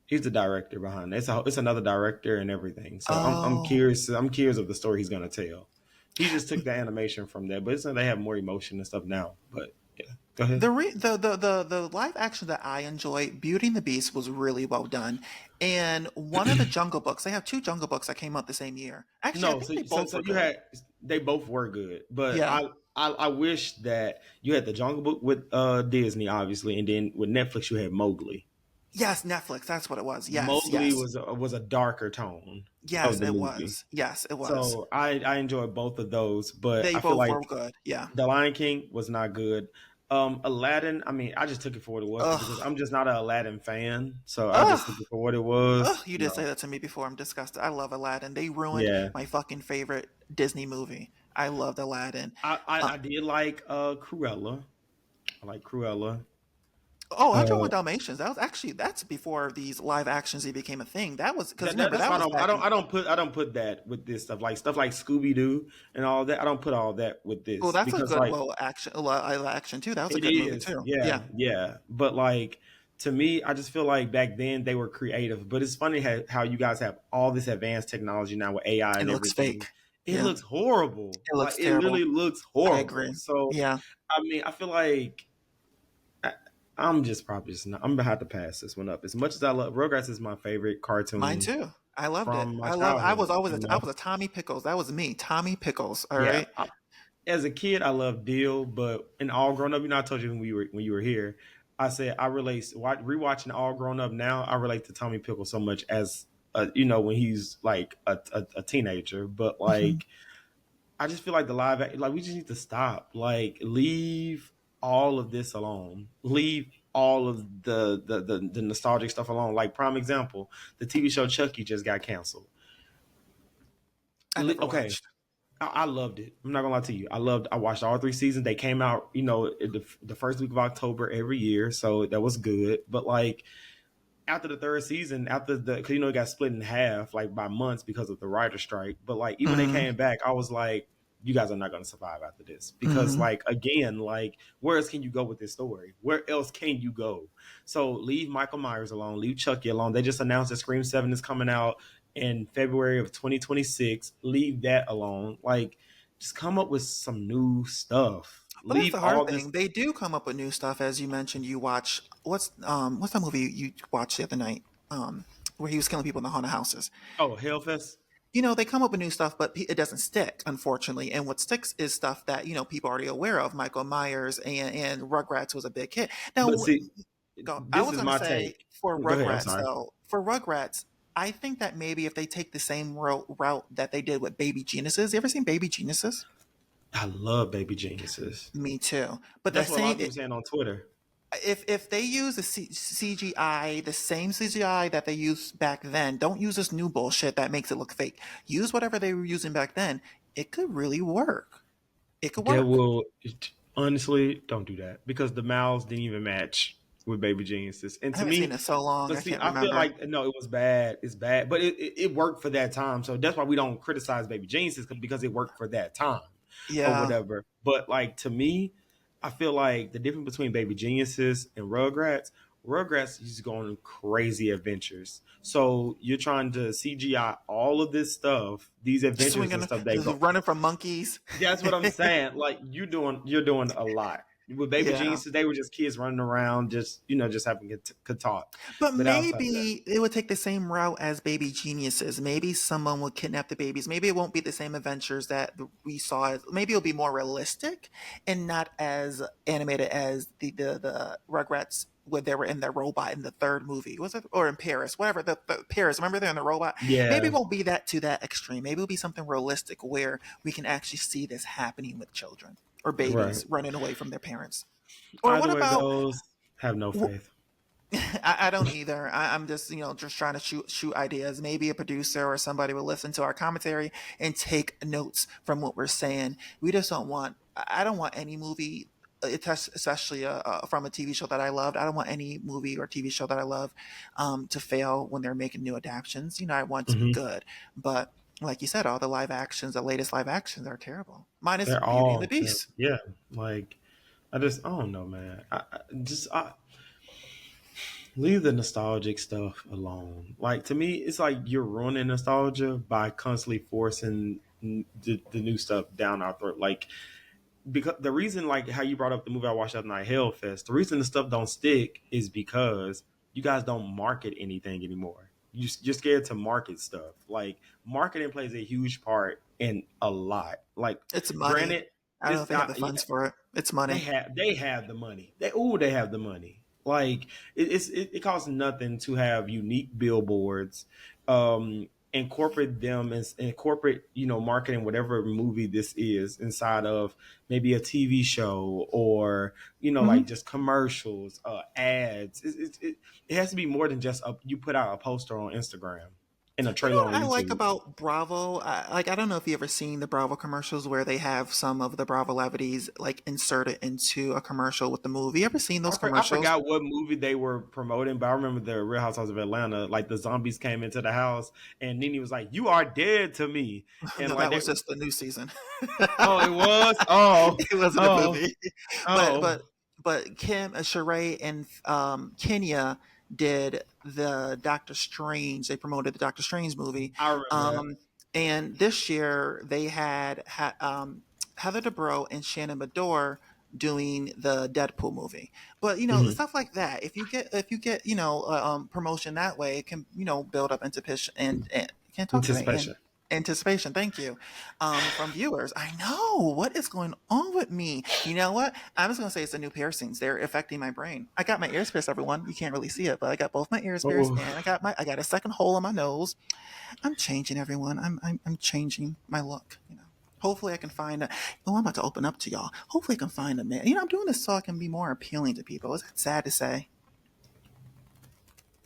He's the director behind it. It's another director and everything. So I'm Oh, curious. I'm curious of the story he's gonna tell. He just took the animation from that, but it's they have more emotion and stuff now. But yeah, go ahead. the live action that I enjoy, Beauty and the Beast, was really well done. And one of the Jungle Books, they have two Jungle Books that came out the same year. Actually, I No, think so they so both so were you good. had they both were good, but Yeah. I wish that you had the Jungle Book with Disney, obviously, and then with Netflix you had Mowgli. Yes, Netflix. That's what it was. Yes, Mowgli yes. was a darker tone of Yes, the it movie. was. Yes, it was. So I enjoyed both of those, but They I feel both were like good. Yeah. The Lion King was not good. Aladdin, I mean, I just took it for what it was because Ugh. I'm just not an Aladdin fan, so I just Ugh. took it for what it was. Ugh. You did say No, that to me before. I'm disgusted. I love Aladdin. They ruined yeah, my fucking favorite Disney movie. I loved Aladdin. Uh, I did like Cruella. I like Cruella. oh, 101 Uh, Dalmatians. That's before these live actions even became a thing. That was because remember that's that why was back in. I don't put that with this stuff like Scooby Doo and all that. I don't put all that with Well, this that's a because good like live action too. That was a it good movie is, too. yeah, Yeah, yeah. But like to me, I just feel like back then they were creative. But it's funny how you guys have all this advanced technology now with AI and and it looks everything. fake. It Yeah, looks horrible. it Like looks it terrible. literally looks I horrible. agree. So Yeah, I mean, I feel like I, I'm just probably just not. I'm gonna have to pass this one up. As much as I love Rugrats, is my favorite mine cartoon too. I loved it. from my I love. I was childhood. always You I know, was a Tommy Pickles. That was me, Tommy Pickles. All yeah. right. As a kid, I loved Deal, but in All Grown Up, you know, I told you when you were here, I said I relate. Rewatching All Grown Up now, I relate to Tommy Pickle so much as when he's like a teenager. But Mhm. like, I just feel like like we just need to stop. Like, leave all of this alone. Leave all of the nostalgic stuff alone. Like prime example, the TV show Chucky just got canceled. I never Okay, watched. I loved it. I'm not gonna lie to you. I watched all 3 seasons. They came out, the first week of October every year, so that was good. But like after the third season, because it got split in half like by months because of the writer strike. But like even when they Mm-hmm. came back, I was like, you guys are not gonna survive after this because Mm-hmm. like again, like where else can you go with this story? Where else can you go? So leave Michael Myers alone. Leave Chucky alone. They just announced that Scream 7 is coming out in February of 2026. Leave that alone. Like just come up with some new stuff. Well, that's Leave the hard all this. thing. They do come up with new stuff, as you mentioned. You watch what's that movie you watched the other night? Where he was killing people in the haunted houses. Oh, Hellfest. They come up with new stuff, but it doesn't stick, unfortunately. And what sticks is stuff that people are already aware of. Michael Myers and Rugrats was a big hit. But Now, see, I this was is going to my say take. for Go ahead. I'm Rugrats sorry. though, for Rugrats, I think that maybe if they take the same route that they did with Baby Geniuses, you ever seen Baby Geniuses? I love Baby Geniuses. Me too. But the That's what a lot of same, people saying on Twitter. if they use CGI, the same CGI that they used back then, don't use this new bullshit that makes it look fake. Use whatever they were using back then. It could really work. It could That work. will honestly don't do that because the mouths didn't even match with Baby Geniuses. And I to haven't seen me, it so long, but I see, can't I feel remember. like no, it was bad. It's bad, but it worked for that time. So that's why we don't criticize Baby Geniuses because it worked for that time or Yeah, whatever. But like to me, I feel like the difference between Baby Geniuses and Rugrats is going on crazy adventures. So you're trying to CGI all of this stuff, these adventures and swinging, stuff they go. running from monkeys. That's what I'm saying. Like you're doing a lot. With Baby Yeah. Geniuses, they were just kids running around, just having good talk. But But outside of that, maybe it would take the same route as Baby Geniuses. Maybe someone would kidnap the babies. Maybe it won't be the same adventures that we saw. Maybe it'll be more realistic and not as animated as the Rugrats when they were in their robot in the third movie. Was it, or in Paris? Whatever, the Paris. Remember they're in the robot. Maybe yeah, it won't be that to that extreme. Maybe it'll be something realistic where we can actually see this happening with children or right. babies running away from their parents. Or what Either way it about goes, have no faith. I don't either. I'm just, just trying to shoot ideas. Maybe a producer or somebody will listen to our commentary and take notes from what we're saying. We just don't want. I don't want any movie, especially from a TV show that I loved. I don't want any movie or TV show that I love to fail when they're making new adaptations. I want it to be Hmm. good, but like you said, all the live actions, the latest live actions, are terrible. Minus They're Beauty and the all terrible. Beast. Yeah. Like I don't know, man. I leave the nostalgic stuff alone. Like to me, it's like you're ruining nostalgia by constantly forcing the new stuff down our throat. Like because the reason, like how you brought up the movie I watched that night, Hellfest, the reason the stuff don't stick is because you guys don't market anything anymore. You're scared to market stuff. Like marketing plays a huge part in a lot. Like It's money. granted, I don't know if it's they have the not. funds for it. It's They money. have they have the money. They have the money. Like it costs nothing to have unique billboards, incorporate them and incorporate marketing whatever movie this is inside of maybe a TV show or like Mhm. just commercials, ads. It has to be more than just you put out a poster on Instagram and a You know trailer what on I like YouTube. about Bravo? I don't know if you ever seen the Bravo commercials where they have some of the Bravo levities like inserted into a commercial with the movie. You ever seen those I commercials? forgot what movie they were promoting, but I remember the Real Housewives of Atlanta. Like the zombies came into the house, and Nene was like, "You are dead to me," and No, like that they. was just the new season. Oh, it was. Oh, It wasn't a oh, movie. But oh. but but Kim, Sheree, and Kenya did the Doctor Strange. They promoted the Doctor Strange movie. I remember that. Um, and this year they Heather Dubrow and Shannon Beador doing the Deadpool movie. But Hmm. stuff like that. If you get promotion that way, it can build up anticipation and can't talk today and Anticipation. anticipation. Thank you, from viewers. I know what is going on with me. You know what? I'm just gonna say it's the new piercings. They're affecting my brain. I got my ears pierced. Everyone, you can't really see it, but I got both my ears pierced, Oh, and I got a second hole in my nose. I'm changing, everyone. I'm changing my look. Hopefully I can find a. Oh, I'm about to open up to y'all. Hopefully I can find a man. I'm doing this so I can be more appealing to people. Is that sad to say?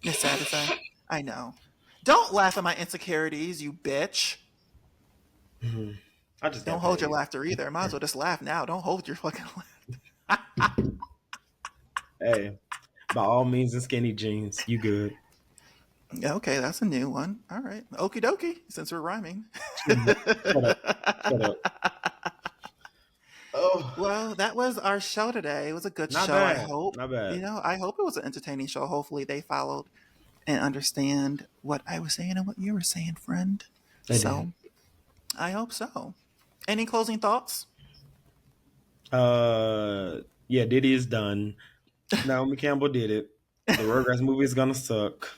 It's sad to say. I know. Don't laugh at my insecurities, you bitch. mhm. I just Don't got hold your paid. laughter either. Might as well just laugh now. Don't hold your fucking laugh. Hey, by all means, and skinny jeans, you good. Okay, that's a new one. All right. Okie dokie, since we're rhyming. Shut up. Shut up. Oh, Well, that was our show today. It was a good not show, I bad. hope. Not bad. I hope it was an entertaining show. Hopefully they followed and understand what I was saying and what you were saying, friend. They did. So I hope so. Any closing thoughts? Yeah, Diddy is done. Naomi Campbell did it. The Rugrats movie is gonna suck.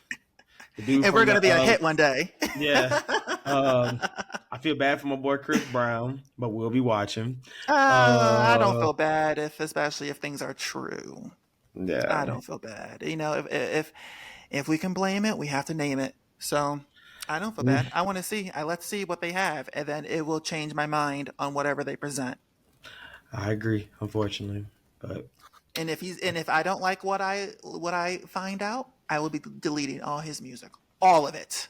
The dude And from we're gonna the be a hit one day. yeah. I feel bad for my boy Chris Brown, but we'll be watching. I don't feel bad especially if things are true. Yeah. I don't feel bad. If we can blame it, we have to name it. So I don't feel bad. I want to see. Let's see what they have, and then it will change my mind on whatever they present. I agree, unfortunately, but And if I don't like what I find out, I will be deleting all his music, all of it.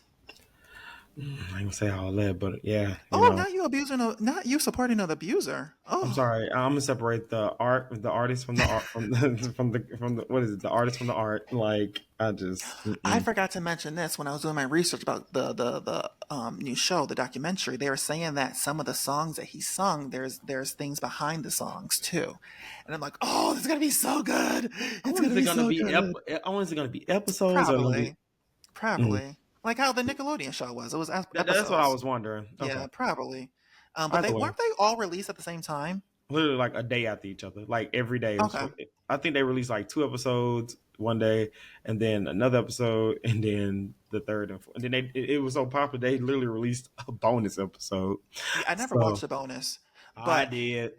I ain't gonna say all that, but yeah. Not you supporting an abuser. Oh, I'm sorry. I'm gonna separate the artist from the art, from the what is it? The artist from the art. Like I forgot to mention this when I was doing my research about the new show, the documentary. They were saying that some of the songs that he sung, there's things behind the songs too, and I'm like, oh, this is gonna be so good. It's gonna be so good. I want it gonna be episodes. Probably. Like how the Nickelodeon show was. It was episodes. That's what I was wondering. Okay. Yeah, probably. But weren't they all released at the same time? Literally like a day after each other, like every day. Okay. I think they released like 2 episodes one day, and then another episode, and then the third and fourth. And then it was so popular they literally released a bonus episode. Yeah, I never watched the bonus, but I did.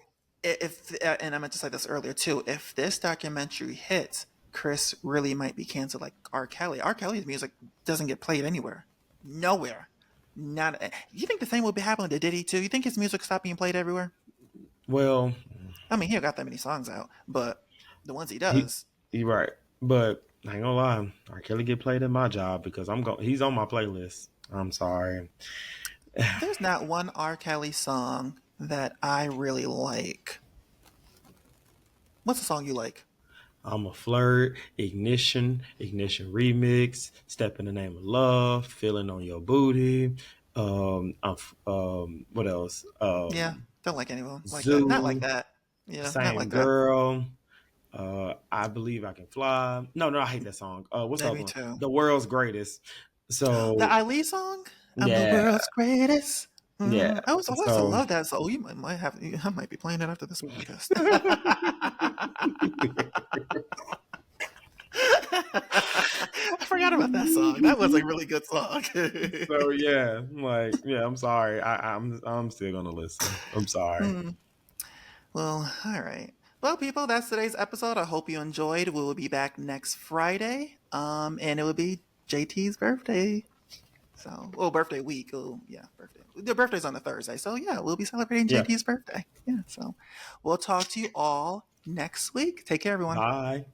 And I meant to say this earlier too. If this documentary hits, Chris really might be canceled like R. Kelly. R. Kelly's music doesn't get played anywhere. Nowhere. Not. You think the same will be happening to Diddy too? You think his music stopped being played everywhere? Well, I mean, he got that many songs out, but the ones he does. You're right. But I ain't gonna lie, R. Kelly get played in my job because he's on my playlist. I'm sorry. There's not one R. Kelly song that I really like. What's the song you like? I'm a Flirt, Ignition Remix, Step in the Name of Love, Feeling on Your Booty. What else? Yeah, don't like anyone like Zoo, that. Not like that. Yeah, Same not like Girl. I Believe I Can Fly. No, I hate that song. What's that me one? too. The World's Greatest. So the Ali song. I'm yeah. the world's greatest. Yeah. I used to love that song. You might have. I might be playing it after this podcast. I forgot about that song. That was a really good song. So yeah, I'm sorry. I'm still gonna listen. I'm sorry. Well, all right. Well, people, that's today's episode. I hope you enjoyed. We will be back next Friday. And it will be JT's birthday. So, birthday week. Oh, yeah, birthday. The birthday's on the Thursday. So, yeah, we'll be celebrating JT's birthday. Yeah, so we'll talk to you all next week. Take care, everyone. Bye.